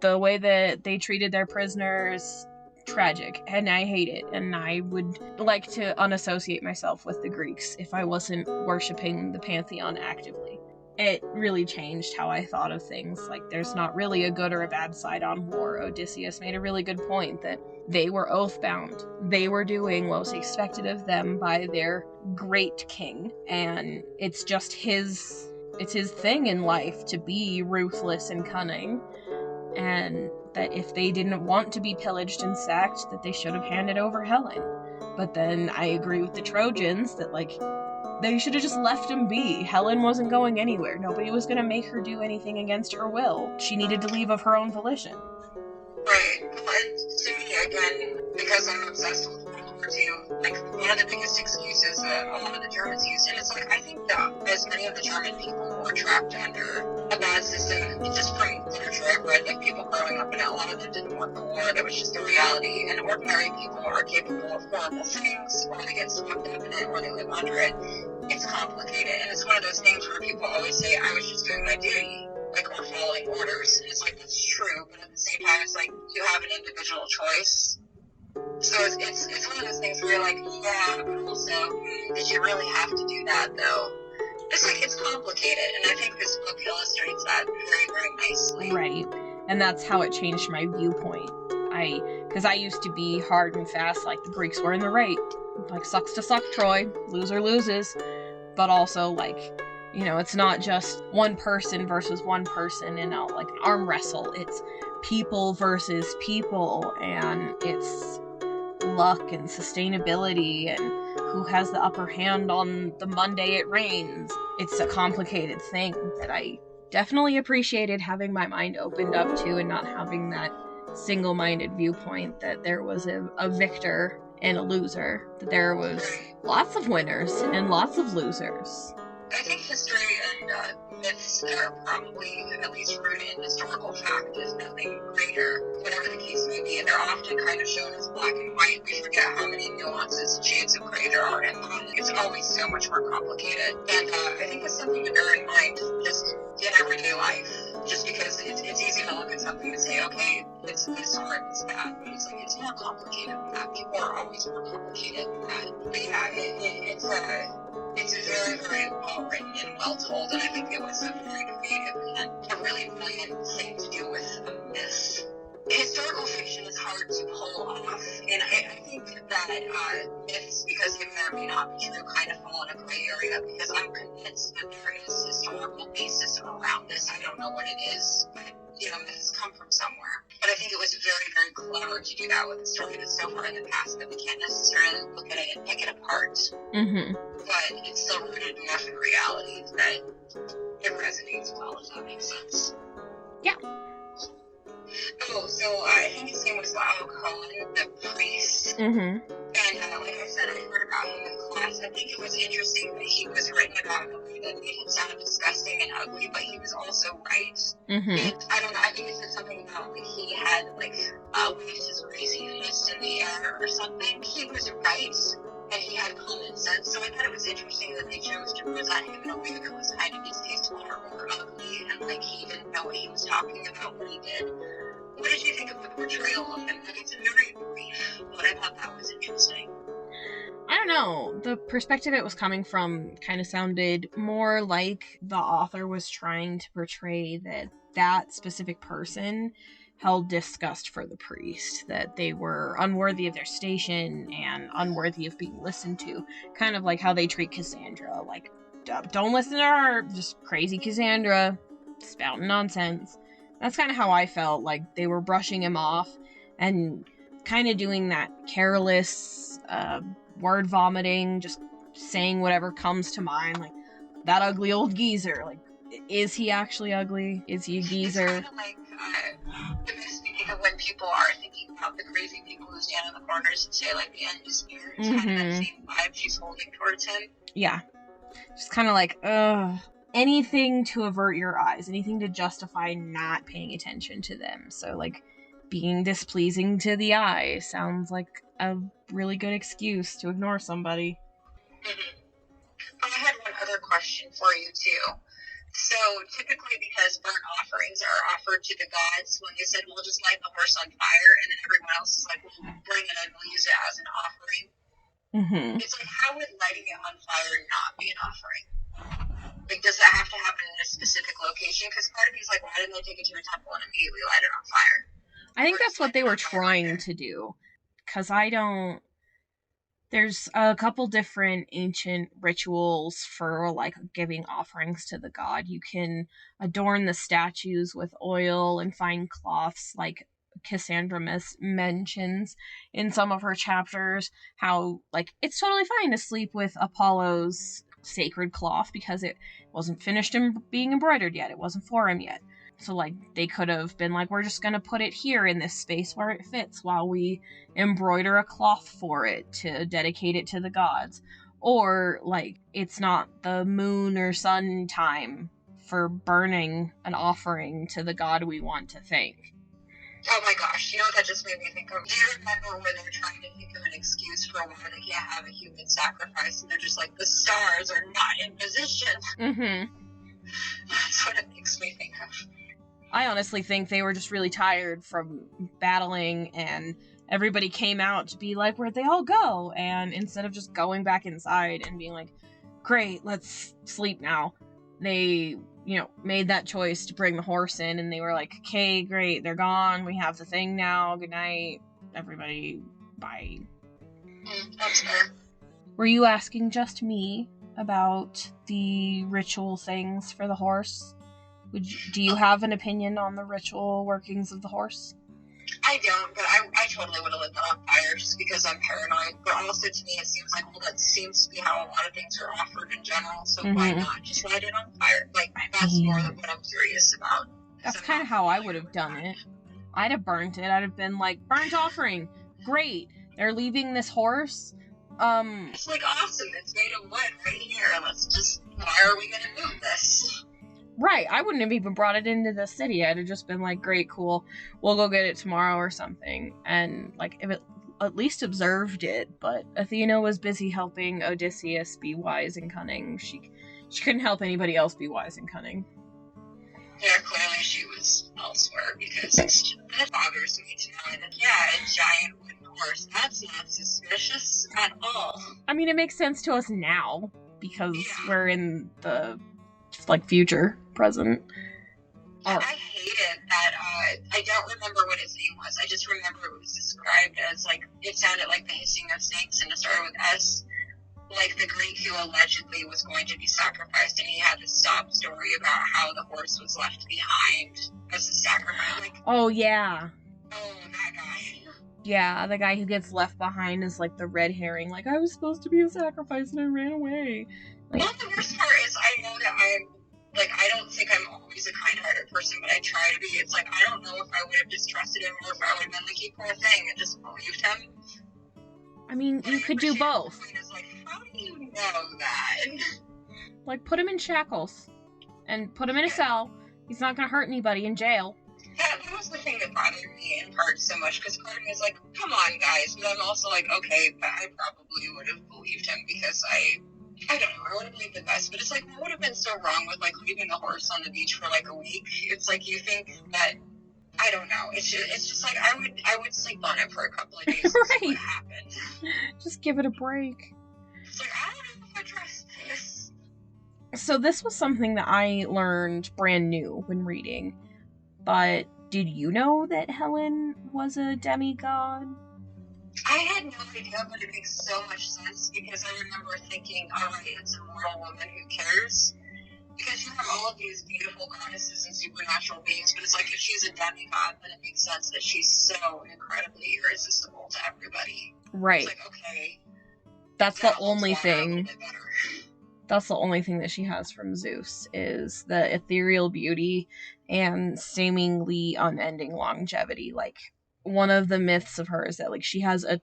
The way that they treated their prisoners, tragic, and I hate it. And I would like to unassociate myself with the Greeks if I wasn't worshipping the Pantheon actively. It really changed how I thought of things. Like, there's not really a good or a bad side on war. Odysseus made a really good point that they were oath-bound. They were doing what was expected of them by their great king. And it's just his thing in life to be ruthless and cunning. And that if they didn't want to be pillaged and sacked, that they should have handed over Helen. But then I agree with the Trojans that, like, they should have just left him be. Helen wasn't going anywhere. Nobody was going to make her do anything against her will. She needed to leave of her own volition. Right. And to me, again, because I'm obsessed with World War II, like, one of the biggest excuses that a lot of the Germans used, and it's like, I think that as many of the German people were trapped under a bad system, just from literature I've read, like, people growing up in it, a lot of them didn't want the war, that was just the reality, and ordinary people are capable of horrible things, or they get swept up in it, or they live under it. It's complicated, and it's one of those things where people always say, I was just doing my duty, like, or following orders, and it's like, that's true, but at the same time, it's like, you have an individual choice. So it's one of those things where you're like, yeah, but also, did you really have to do that, though? It's like, it's complicated, and I think this book illustrates that very, very nicely. Right. And that's how it changed my viewpoint. Because I used to be hard and fast, like, the Greeks were in the right. Like, sucks to suck, Troy. Loser loses. But also, like, you know, it's not just one person versus one person in a, like, arm wrestle. It's people versus people, and it's luck and sustainability and who has the upper hand on the Monday it rains. It's a complicated thing that I definitely appreciated having my mind opened up to, and not having that single-minded viewpoint that there was a victor and a loser, that there was lots of winners and lots of losers. I think history and myths that are probably at least rooted in historical fact is nothing greater, whatever the case may be. They're often kind of shown as black and white. We forget how many nuances and shades of gray there are in them. It's always so much more complicated. And I think it's something to bear in mind just in everyday life. Just because it's easy to look at something and say, okay, it's this or it's that. But it's like, it's more complicated than that. People are always more complicated than that. But yeah, it's very, very well written and well told, and I think it was a very creative and a really brilliant thing to do with a myth. Historical fiction is hard to pull off, and I think that myths, because they may or may not be true, kind of fall in a gray area, because I'm convinced that there is historical basis around this. I don't know what it is, but, you know, myths come from somewhere. But I think it was very, very clever to do that with a story that's so far in the past that we can't necessarily look at it and pick it apart. Mm-hmm. But it's still rooted enough in reality that it resonates well, if that makes sense. Yeah. Oh, so I think his name was Cohen, the priest. Mm-hmm. And like I said, I heard about him in class. I think it was interesting that he was written about in a way that made him sound disgusting and ugly, but he was also right. Mm-hmm. And I don't know, I think it said something about like he had like waved his crazy fist in the air or something. He was right, and he had common sense, so I thought it was interesting that they chose to present him in a way that was kind of distasteful or ugly, and like he didn't know what he was talking about when he did. What did you think of the portrayal of him? Like, it's very brief, but I thought that was interesting. I don't know. The perspective it was coming from kind of sounded more like the author was trying to portray that specific person held disgust for the priest, that they were unworthy of their station and unworthy of being listened to. Kind of like how they treat Cassandra. Like, don't listen to her, just crazy Cassandra, spouting nonsense. That's kind of how I felt. Like, they were brushing him off and kind of doing that careless, word vomiting, just saying whatever comes to mind. Like, that ugly old geezer. Like, is he actually ugly? Is he a geezer? It's kind of like, it makes me think of when people are thinking about the crazy people who stand in the corners and say, like, the end is near. It's kind of that same vibe she's holding towards him. Yeah. Just kind of like, ugh. Anything to avert your eyes. Anything to justify not paying attention to them. So, like, being displeasing to the eye sounds like a really good excuse to ignore somebody. I had one other question for you, too. So, typically, because burnt offerings are offered to the gods, when they said, we'll just light the horse on fire, and then everyone else is like, we'll bring it and we'll use it as an offering. It's like, how would lighting it on fire not be an offering? Like, does that have to happen in a specific location? Because part of me is like, why didn't they take it to a temple and immediately light it on fire? I think that's what they were trying to do. Because there's a couple different ancient rituals for, like, giving offerings to the god. You can adorn the statues with oil and fine cloths, like Cassandra mentions in some of her chapters, how, like, it's totally fine to sleep with Apollo's sacred cloth because it wasn't finished being embroidered yet. It wasn't for him yet. So, like, they could have been like, we're just gonna put it here in this space where it fits while we embroider a cloth for it to dedicate it to the gods. Or, like, it's not the moon or sun time for burning an offering to the god we want to thank. Oh my gosh, you know what that just made me think of? Do you remember when they're trying to think of an excuse for why they can't have a human sacrifice, and they're just like, the stars are not in position? That's what it makes me think of. I honestly think they were just really tired from battling, and everybody came out to be like, where'd they all go? And instead of just going back inside and being like, great, let's sleep now, they, made that choice to bring the horse in, and they were like, okay, great, they're gone, we have the thing now, good night, everybody, bye. That's fair. Were you asking just me about the ritual things for the horse? Do you have an opinion on the ritual workings of the horse? I don't, but I totally would have lit that on fire just because I'm paranoid. But also, to me, it seems like, well, that seems to be how a lot of things are offered in general, so why not just light it on fire? Like, that's more than what I'm curious about. That's kind of how I would have done it. I'd have burnt it. I'd have been like, burnt offering, great. They're leaving this horse. It's like, awesome, it's made of wood right here. Why are we going to move this? Right, I wouldn't have even brought it into the city. I'd have just been like, great, cool, we'll go get it tomorrow or something. And, like, if it at least observed it, but Athena was busy helping Odysseus be wise and cunning. She couldn't help anybody else be wise and cunning. Yeah, clearly she was elsewhere, because that bothers me to know that, yeah, a giant wooden horse, that's not suspicious at all. I mean, it makes sense to us now, because we're in the, future, present. I hated that, I don't remember what his name was. I just remember it was described as, like, it sounded like the hissing of snakes, and it started with S. Like, the Greek who allegedly was going to be sacrificed, and he had this sob story about how the horse was left behind as a sacrifice. Like, oh, yeah. Oh, that guy. Yeah, the guy who gets left behind is, like, the red herring. Like, I was supposed to be a sacrifice, and I ran away. Like, well, the worst part is, I know that I don't think I'm always a kind-hearted person, but I try to be. It's like, I don't know if I would have just trusted him, or if I would have been like, you poor thing, and just believed him. I mean, you could do both. Is like, how do you know that? Like, put him in shackles. And put him in a cell. He's not gonna hurt anybody in jail. That was the thing that bothered me in part so much, because part of me is like, come on, guys. But I'm also like, okay, but I probably would have believed him, because I don't know, I would have believed the best. But it's like, what would have been so wrong with, like, leaving the horse on the beach for, like, a week? It's like, you think that, I don't know. It's just like, I would sleep on it for a couple of days and see what happened. Just give it a break. So this was something that I learned brand new when reading, but did you know that Helen was a demigod? I had no idea, but it makes so much sense because I remember thinking, alright, it's a mortal woman, who cares? Because you have all of these beautiful goddesses and supernatural beings, but it's like if she's a demigod, then it makes sense that she's so incredibly irresistible to everybody. Right. It's like, okay. That's that the holds only water a little thing. bit better. That's the only thing that she has from Zeus, is the ethereal beauty and seemingly unending longevity. Like, one of the myths of her is that, like, she has a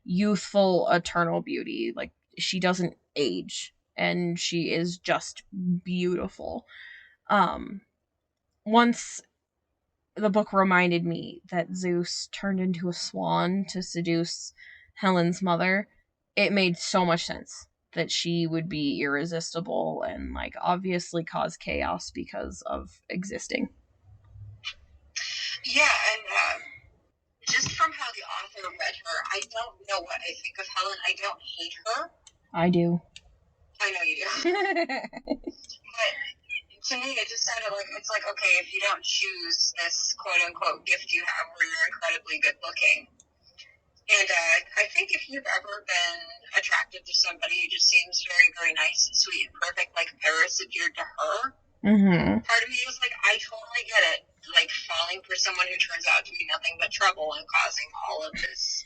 youthful, eternal beauty. Like, she doesn't age, and she is just beautiful. Once the book reminded me that Zeus turned into a swan to seduce Helen's mother, it made so much sense that she would be irresistible and, like, obviously cause chaos because of existing. Yeah, and just from how the author read her, I don't know what I think of Helen. I don't hate her. I do. I know you do. But to me, it just sounded like, it's like, okay, if you don't choose this quote-unquote gift you have where you're incredibly good-looking, and I think if you've ever been attracted to somebody who just seems very, very nice and sweet and perfect, like Paris appeared to her, part of me was like, I totally get it. Like, falling for someone who turns out to be nothing but trouble and causing all of this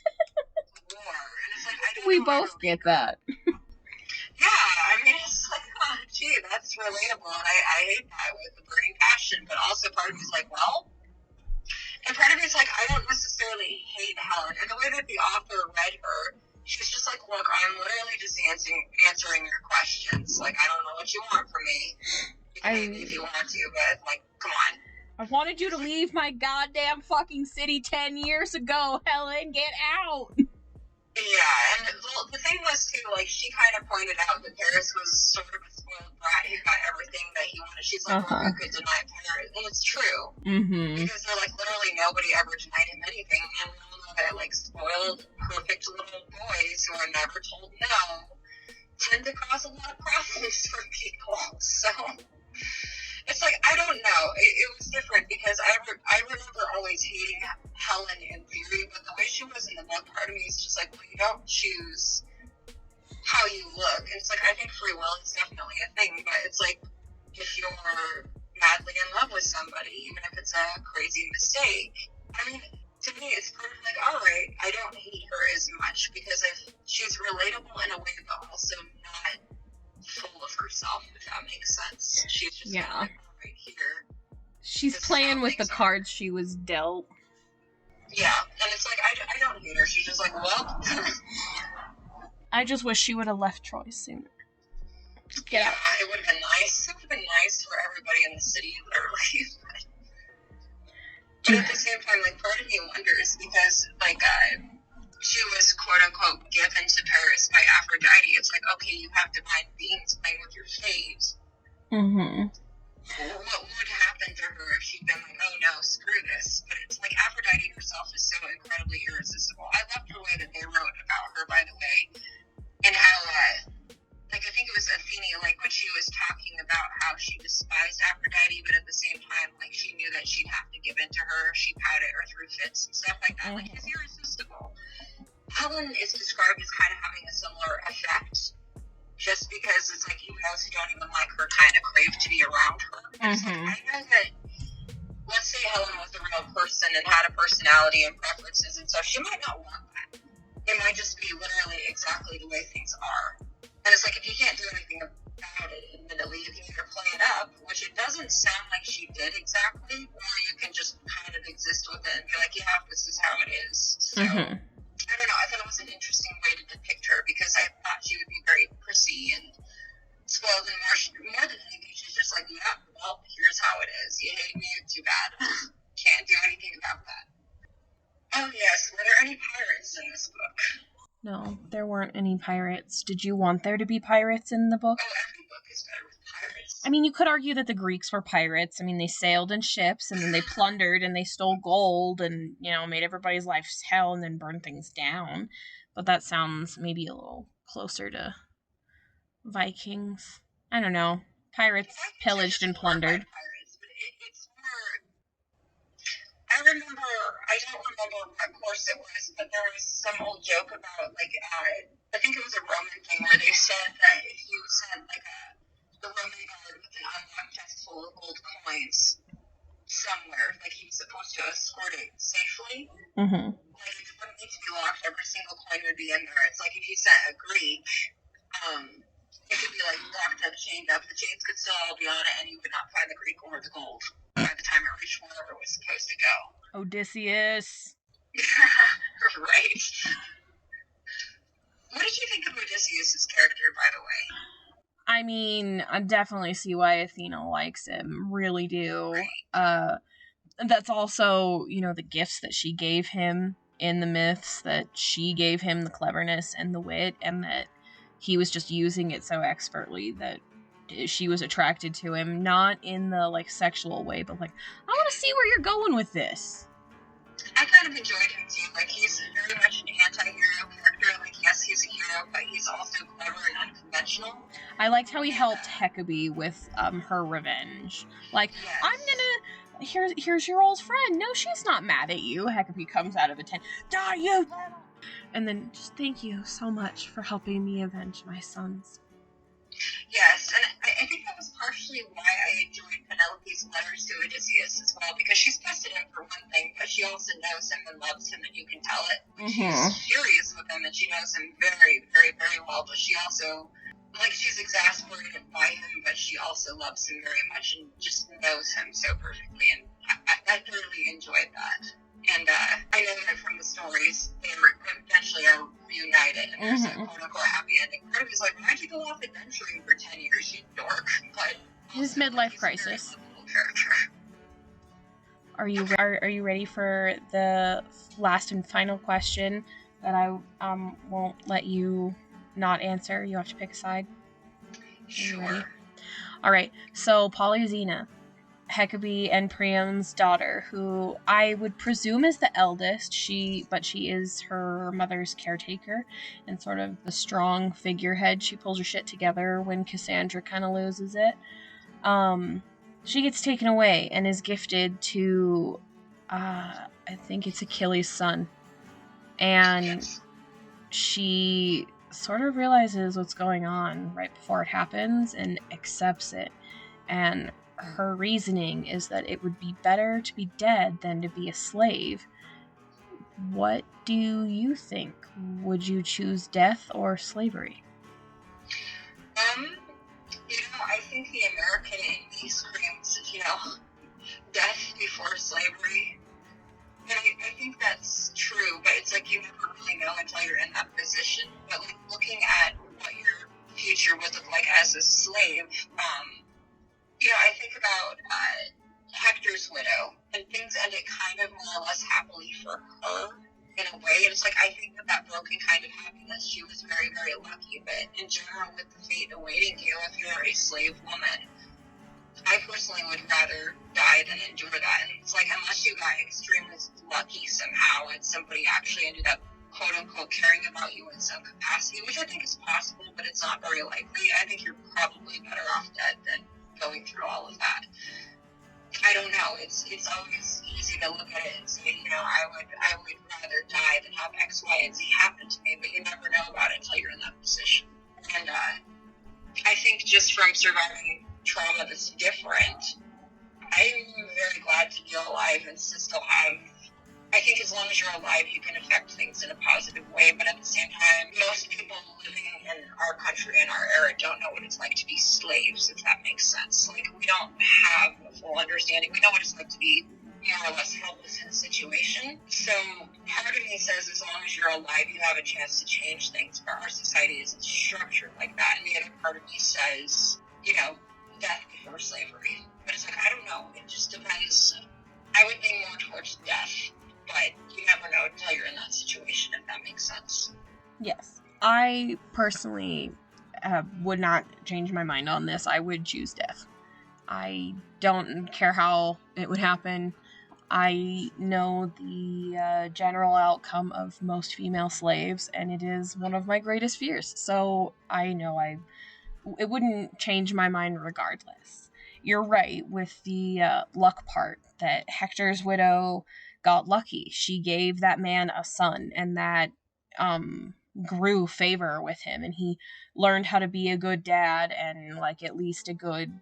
war. And it's like, I don't We know both get that. Yeah, I mean, it's like, oh, gee, that's relatable. And I hate that with the burning passion. But also part of me is like, well, and part of me is like, I don't necessarily hate Helen. And the way that the author read her, she's just like, look, I'm literally just answering your questions. Like, I don't know what you want from me. You can hate me if you want to, but, like, come on. I wanted you to leave my goddamn fucking city 10 years ago, Helen. Get out! Yeah, and the thing was, too, like, she kind of pointed out that Paris was sort of a spoiled brat who got everything that he wanted. She's like, well, who could deny Paris? And it's true. Because they're like, literally nobody ever denied him anything. And we all know that, like, spoiled, perfect little boys who are never told no tend to cause a lot of problems for people. So it's like, I don't know. It was different because I remember always hating Helen in theory, but the way she was in the book, part of me is just like, well, you don't choose how you look. And it's like, I think free will is definitely a thing, but it's like, if you're madly in love with somebody, even if it's a crazy mistake, I mean, to me, it's kind of like, all right, I don't hate her as much because she's relatable in a way, but also not full of herself, if that makes sense. She's just kind of like, right here. She's playing with the cards she was dealt. Yeah, and it's like, I don't hate her. She's just like, well. I just wish she would have left Troy sooner. Get out. It would have been nice. It would have been nice for everybody in the city, literally. But at the same time, like, part of me wonders because, like, she was quote-unquote given to Paris by Aphrodite. It's like, okay, you have divine beings playing with your fate. What would happen to her if she'd been like, oh no, screw this? But it's like Aphrodite herself is so incredibly irresistible. I loved the way that they wrote about her, by the way, and how, like, I think it was Athenaeum, like, when she was talking about how she despised Aphrodite, but at the same time, like, she knew that she'd have to give in to her if she pouted or threw fits and stuff like that. Like, she's irresistible. Helen is described as kind of having a similar effect, just because it's like, even those who don't even like her kind of crave to be around her. It's like, I know that, let's say Helen was a real person and had a personality and preferences and stuff, she might not want that. It might just be literally exactly the way things are. And it's like, if you can't do anything about it, admittedly, you can either play it up, which it doesn't sound like she did exactly, or you can just kind of exist with it and be like, yeah, this is how it is. So, I don't know, I thought it was an interesting way to depict her, because I thought she would be very prissy and spoiled, and more than anything, she's just like, yeah, well, here's how it is. You hate me, too bad. Can't do anything about that. Oh yes, were there any pirates in this book? No, there weren't any pirates. Did you want there to be pirates in the book? Oh, every book is better with pirates. I mean, you could argue that the Greeks were pirates. I mean, they sailed in ships, and then they plundered, and they stole gold, and, you know, made everybody's life hell, and then burned things down. But that sounds maybe a little closer to Vikings. I don't know. Pirates pillaged and plundered. Pirates, but it's more. I don't remember what course it was, but there was some old joke about, like, I think it was a Roman thing where they said that if you sent, like, the Roman guard with an unlocked chest full of gold coins somewhere, like, he was supposed to escort it safely. Mm-hmm. Like, it wouldn't need to be locked. Every single coin would be in there. It's like if you sent a Greek, it could be, like, locked up, chained up. The chains could still all be on it, and you would not find the Greek or the gold by the time it reached wherever it was supposed to go. Odysseus. Right. What did you think of Odysseus' character, by the way? I mean, I definitely see why Athena likes him. Really do. Right. That's also, the gifts that she gave him in the myths, that she gave him the cleverness and the wit, and that he was just using it so expertly that she was attracted to him, not in the, like, sexual way, but, like, I want to see where you're going with this. I kind of enjoyed him too. Like, he's very much an anti-hero character. Like, yes, he's a hero, but he's also clever and unconventional. I liked how he helped Hecate with her revenge. Like, yes. I'm gonna... Here's your old friend. No, she's not mad at you. Hecate comes out of the tent. Die, you! And then, just thank you so much for helping me avenge my sons. Yes, and I think that was partially why I enjoyed Penelope's letters to Odysseus as well, because she's tested him for one thing, but she also knows him and loves him, and you can tell it. Mm-hmm. She's furious with him, and she knows him very, very, very well, but she also, like, she's exasperated by him, but she also loves him very much and just knows him so perfectly, and I thoroughly enjoyed that. And I know that from the stories, they eventually are reunited, and there's a quote-unquote happy ending. Part of me is like, why'd you go off adventuring for 10 years, you dork? But his midlife crisis. Are you ready for the last and final question that I won't let you not answer? You have to pick a side. Sure. All right. So Polyxena, Hecate and Priam's daughter, who I would presume is the eldest. She is her mother's caretaker and sort of the strong figurehead. She pulls her shit together when Cassandra kind of loses it. She gets taken away and is gifted to, I think it's Achilles' son. And she sort of realizes what's going on right before it happens and accepts it. And her reasoning is that it would be better to be dead than to be a slave. What do you think? Would you choose death or slavery? I think the American in me screams, death before slavery. And I think that's true, but it's like you never really know until you're in that position. But, like, looking at what your future would look like as a slave, I think about Hector's widow, and things ended kind of more or less happily for her in a way. It's like, I think that broken kind of happiness, she was very, very lucky, but in general, with the fate awaiting you, if you're a slave woman, I personally would rather die than endure that. And it's like, unless you got extremely lucky somehow and somebody actually ended up, quote-unquote, caring about you in some capacity, which I think is possible, but it's not very likely, I think you're probably better off dead than going through all of that. I don't know. It's always easy to look at it and say, I would rather die than have X, Y, and Z happen to me, but you never know about it until you're in that position. And I think just from surviving trauma that's different, I'm very glad to be alive and to still have. I think as long as you're alive, you can affect things in a positive way, but at the same time, most people living in our country and our era don't know what it's like to be slaves, if that makes sense. Like, we don't have a full understanding. We know what it's like to be more or less helpless in a situation. So part of me says as long as you're alive, you have a chance to change things, but our society isn't structured like that. And the other part of me says, death before slavery. But it's like, I don't know. It just depends. I would lean more towards death. But you never know until you're in that situation, if that makes sense. Yes. I personally would not change my mind on this. I would choose death. I don't care how it would happen. I know the general outcome of most female slaves, and it is one of my greatest fears. So I know I it wouldn't change my mind regardless. You're right with the luck part, that Hector's widow got lucky. She gave that man a son, and that grew favor with him, and he learned how to be a good dad and like at least a good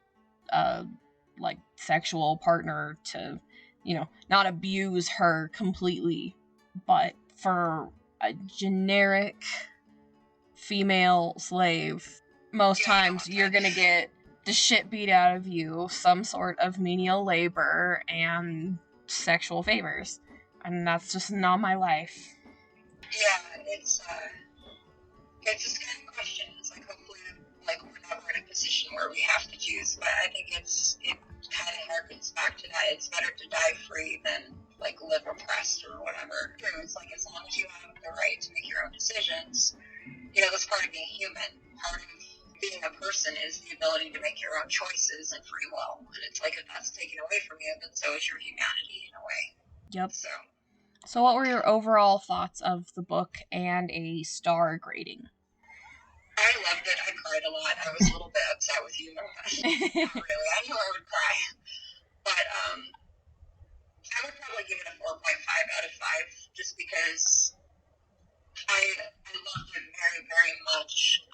like sexual partner to, you know, not abuse her completely. But for a generic female slave, most times you're gonna get the shit beat out of you, some sort of menial labor and sexual favors, and that's just not my life. Yeah, it's just kind of question. It's like, hopefully, like, we're never in a position where we have to choose, but I think it kind of harkens back to that. It's better to die free than, like, live oppressed or whatever. It's like, as long as you have the right to make your own decisions, you know, that's part of being human. Part of being a person is the ability to make your own choices and free will. And it's like, if that's taken away from you, then so is your humanity in a way. Yep. So what were your overall thoughts of the book and a star grading? I loved it. I cried a lot. I was a little bit upset with you. Not really. I knew I would cry. But I would probably give it a 4.5 out of 5, just because I loved it very, very much.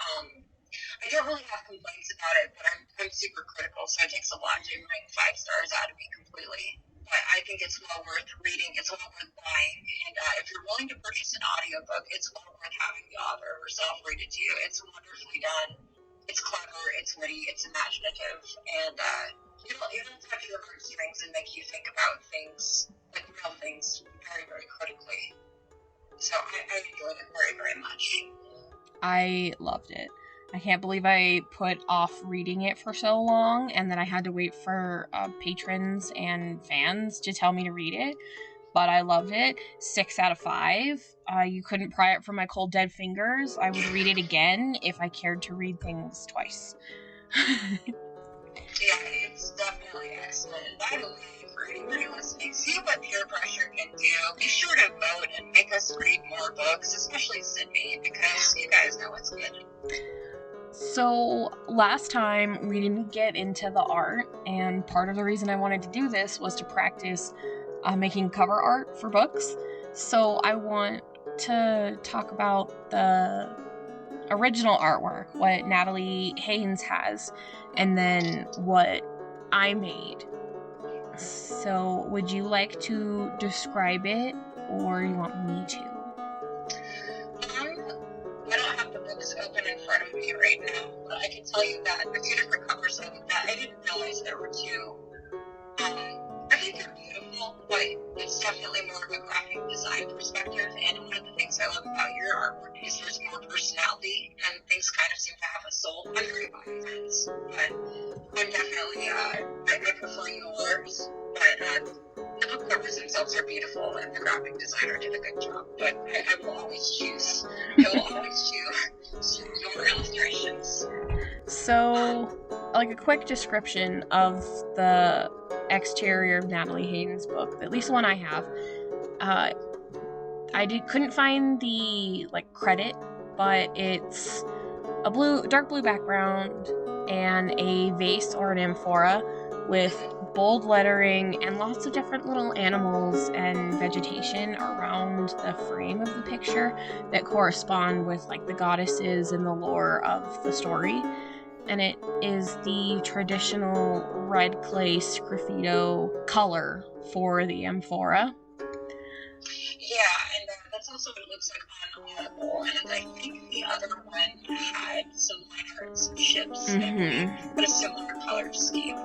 I don't really have complaints about it, but I'm super critical, so it takes a lot to bring 5 stars out of me completely. But I think it's well worth reading. It's well worth buying. And if you're willing to purchase an audiobook, it's well worth having the author herself read it to you. It's wonderfully done. It's clever. It's witty. It's imaginative. And it'll touch your heartstrings and make you think about things, like real things, very, very critically. So I enjoyed it very, very much. I loved it. I can't believe I put off reading it for so long, and then I had to wait for patrons and fans to tell me to read it. But I loved it. 6 out of 5. You couldn't pry it from my cold dead fingers. I would read it again if I cared to read things twice. Yeah, it's definitely excellent. And by the way, for anybody listening, see what peer pressure can do. Be sure to vote and make us read more books, especially Sydney, because you guys know it's good. So last time we didn't get into the art, and part of the reason I wanted to do this was to practice making cover art for books. So I want to talk about the original artwork, what Natalie Haynes has, and then what I made. So would you like to describe it, or you want me to? I don't have the books open in front of me right now, but I can tell you that the 2 different covers I looked at, I didn't realize there were 2. I think they're beautiful, but it's definitely more of a graphic design perspective, and one of the things I love about your artwork is there's more personality, and things kind of seem to have a soul. I'm very biased, but I'm definitely, I prefer yours, but the book covers themselves are beautiful, and the graphic designer did a good job, but I will always choose your illustrations. So, like a quick description of the exterior of Natalie Haynes' book, at least the one I have. I couldn't find the credit, but it's a dark blue background and a vase or an amphora with bold lettering and lots of different little animals and vegetation around the frame of the picture that correspond with the goddesses and the lore of the story. And it is the traditional red clay sgraffito color for the amphora. Yeah, and that's also what it looks like on Audible, and I think the other one had some lanterns and ships, but a similar color scheme.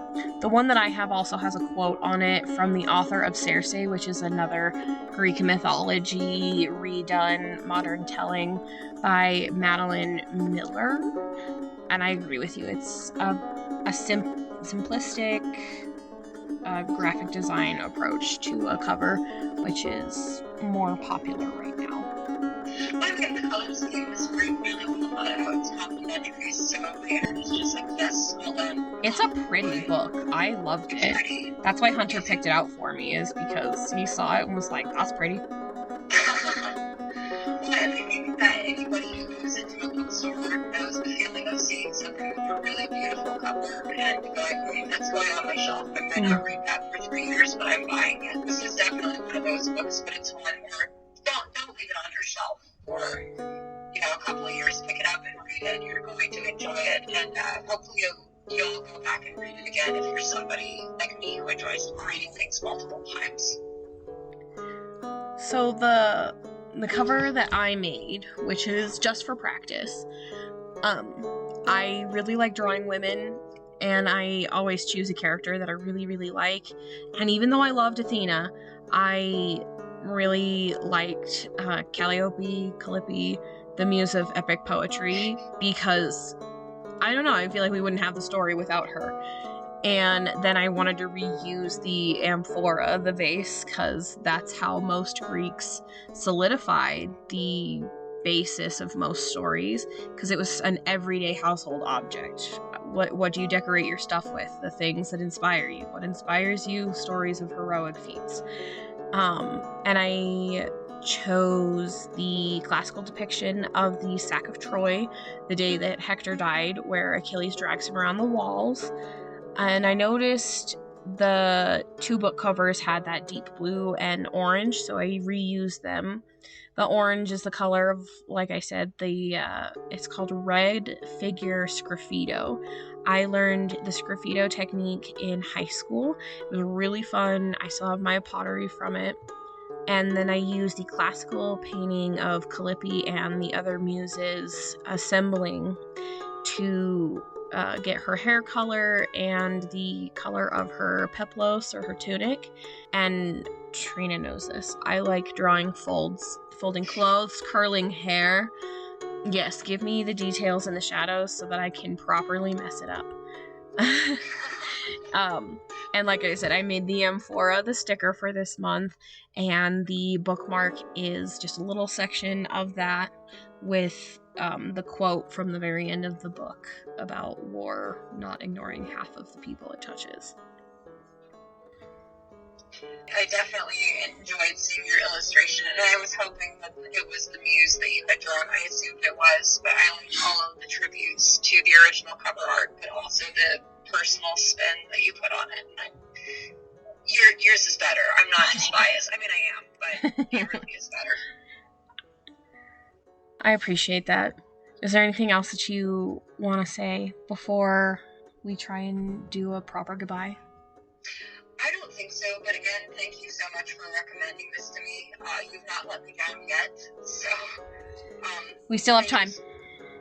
The one that I have also has a quote on it from the author of Circe, which is another Greek mythology redone modern telling by Madeline Miller. And I agree with you. It's a simplistic graphic design approach to a cover, which is more popular right now. I think the color scheme is really well thought out. It's complimentary, so it's just yes, well done. It's a pretty book. I loved it. Pretty. That's why Hunter picked it out for me, is because he saw it and was like, that's pretty. Well, I think that anybody who goes into a bookstore knows the feeling of seeing something with your cover and be like, that's going on my shelf. I might not read that for 3 years, but I'm buying it. This is definitely one of those books, but it's one where don't leave it on your shelf for, a couple of years. Pick it up and read it. You're going to enjoy it, and hopefully you'll go back and read it again if you're somebody like me who enjoys reading things multiple times. So the cover that I made, which is just for practice, I really like drawing women, and I always choose a character that I really, really like. And even though I loved Athena, I really liked Calliope, the muse of epic poetry, because, I don't know, I feel like we wouldn't have the story without her. And then I wanted to reuse the amphora, the vase, because that's how most Greeks solidified the basis of most stories, because it was an everyday household object. What do you decorate your stuff with? The things that inspire you. What inspires you? Stories of heroic feats. And I chose the classical depiction of the sack of Troy, the day that Hector died, where Achilles drags him around the walls. And I noticed the 2 book covers had that deep blue and orange, so I reused them. The orange is the color of, like I said, it's called red figure sgraffito. I learned the sgraffito technique in high school. It was really fun. I still have my pottery from it. And then I used the classical painting of Calliope and the other muses assembling to get her hair color and the color of her peplos, or her tunic. And Trina knows this. I like drawing folding clothes, curling hair. Yes, give me the details and the shadows so that I can properly mess it up. And like I said, I made the amphora, the sticker for this month, and the bookmark is just a little section of that with the quote from the very end of the book about war not ignoring half of the people it touches. I definitely enjoyed seeing your illustration, and I was hoping that it was the muse that you had drawn. I assumed it was, but I liked all of the tributes to the original cover art, but also the personal spin that you put on it. And yours is better. I'm not just biased. I mean, I am, but it really is better. I appreciate that. Is there anything else that you want to say before we try and do a proper goodbye? I don't think so, but again, thank you so much for recommending this to me. You've not let me down yet, so... we still have time.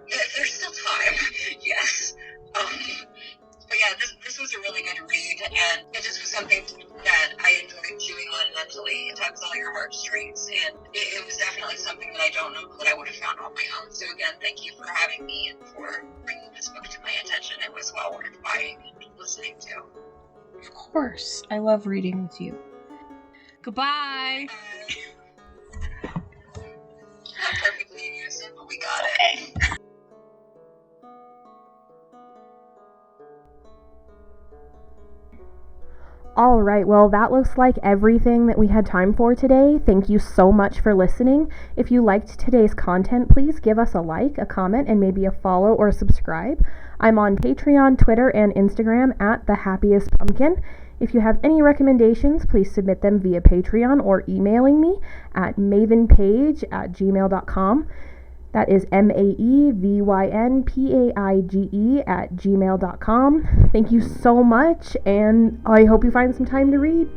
Yeah, there's still time, yes. But yeah, this was a really good read, and it just was something that I enjoyed chewing on mentally. It tugs all your heartstrings, and it was definitely something that I don't know that I would have found on my own. So again, thank you for having me and for bringing this book to my attention. It was well worth buying and listening to. Of course. I love reading with you. Goodbye! Not perfectly in unison, but we got it. All right, well, that looks like everything that we had time for today. Thank you so much for listening. If you liked today's content, please give us a like, a comment, and maybe a follow or subscribe. I'm on Patreon, Twitter, and Instagram at The Happiest Pumpkin. If you have any recommendations, please submit them via Patreon or emailing me at maevynpage@gmail.com. That is maevynpage@gmail.com. Thank you so much, and I hope you find some time to read.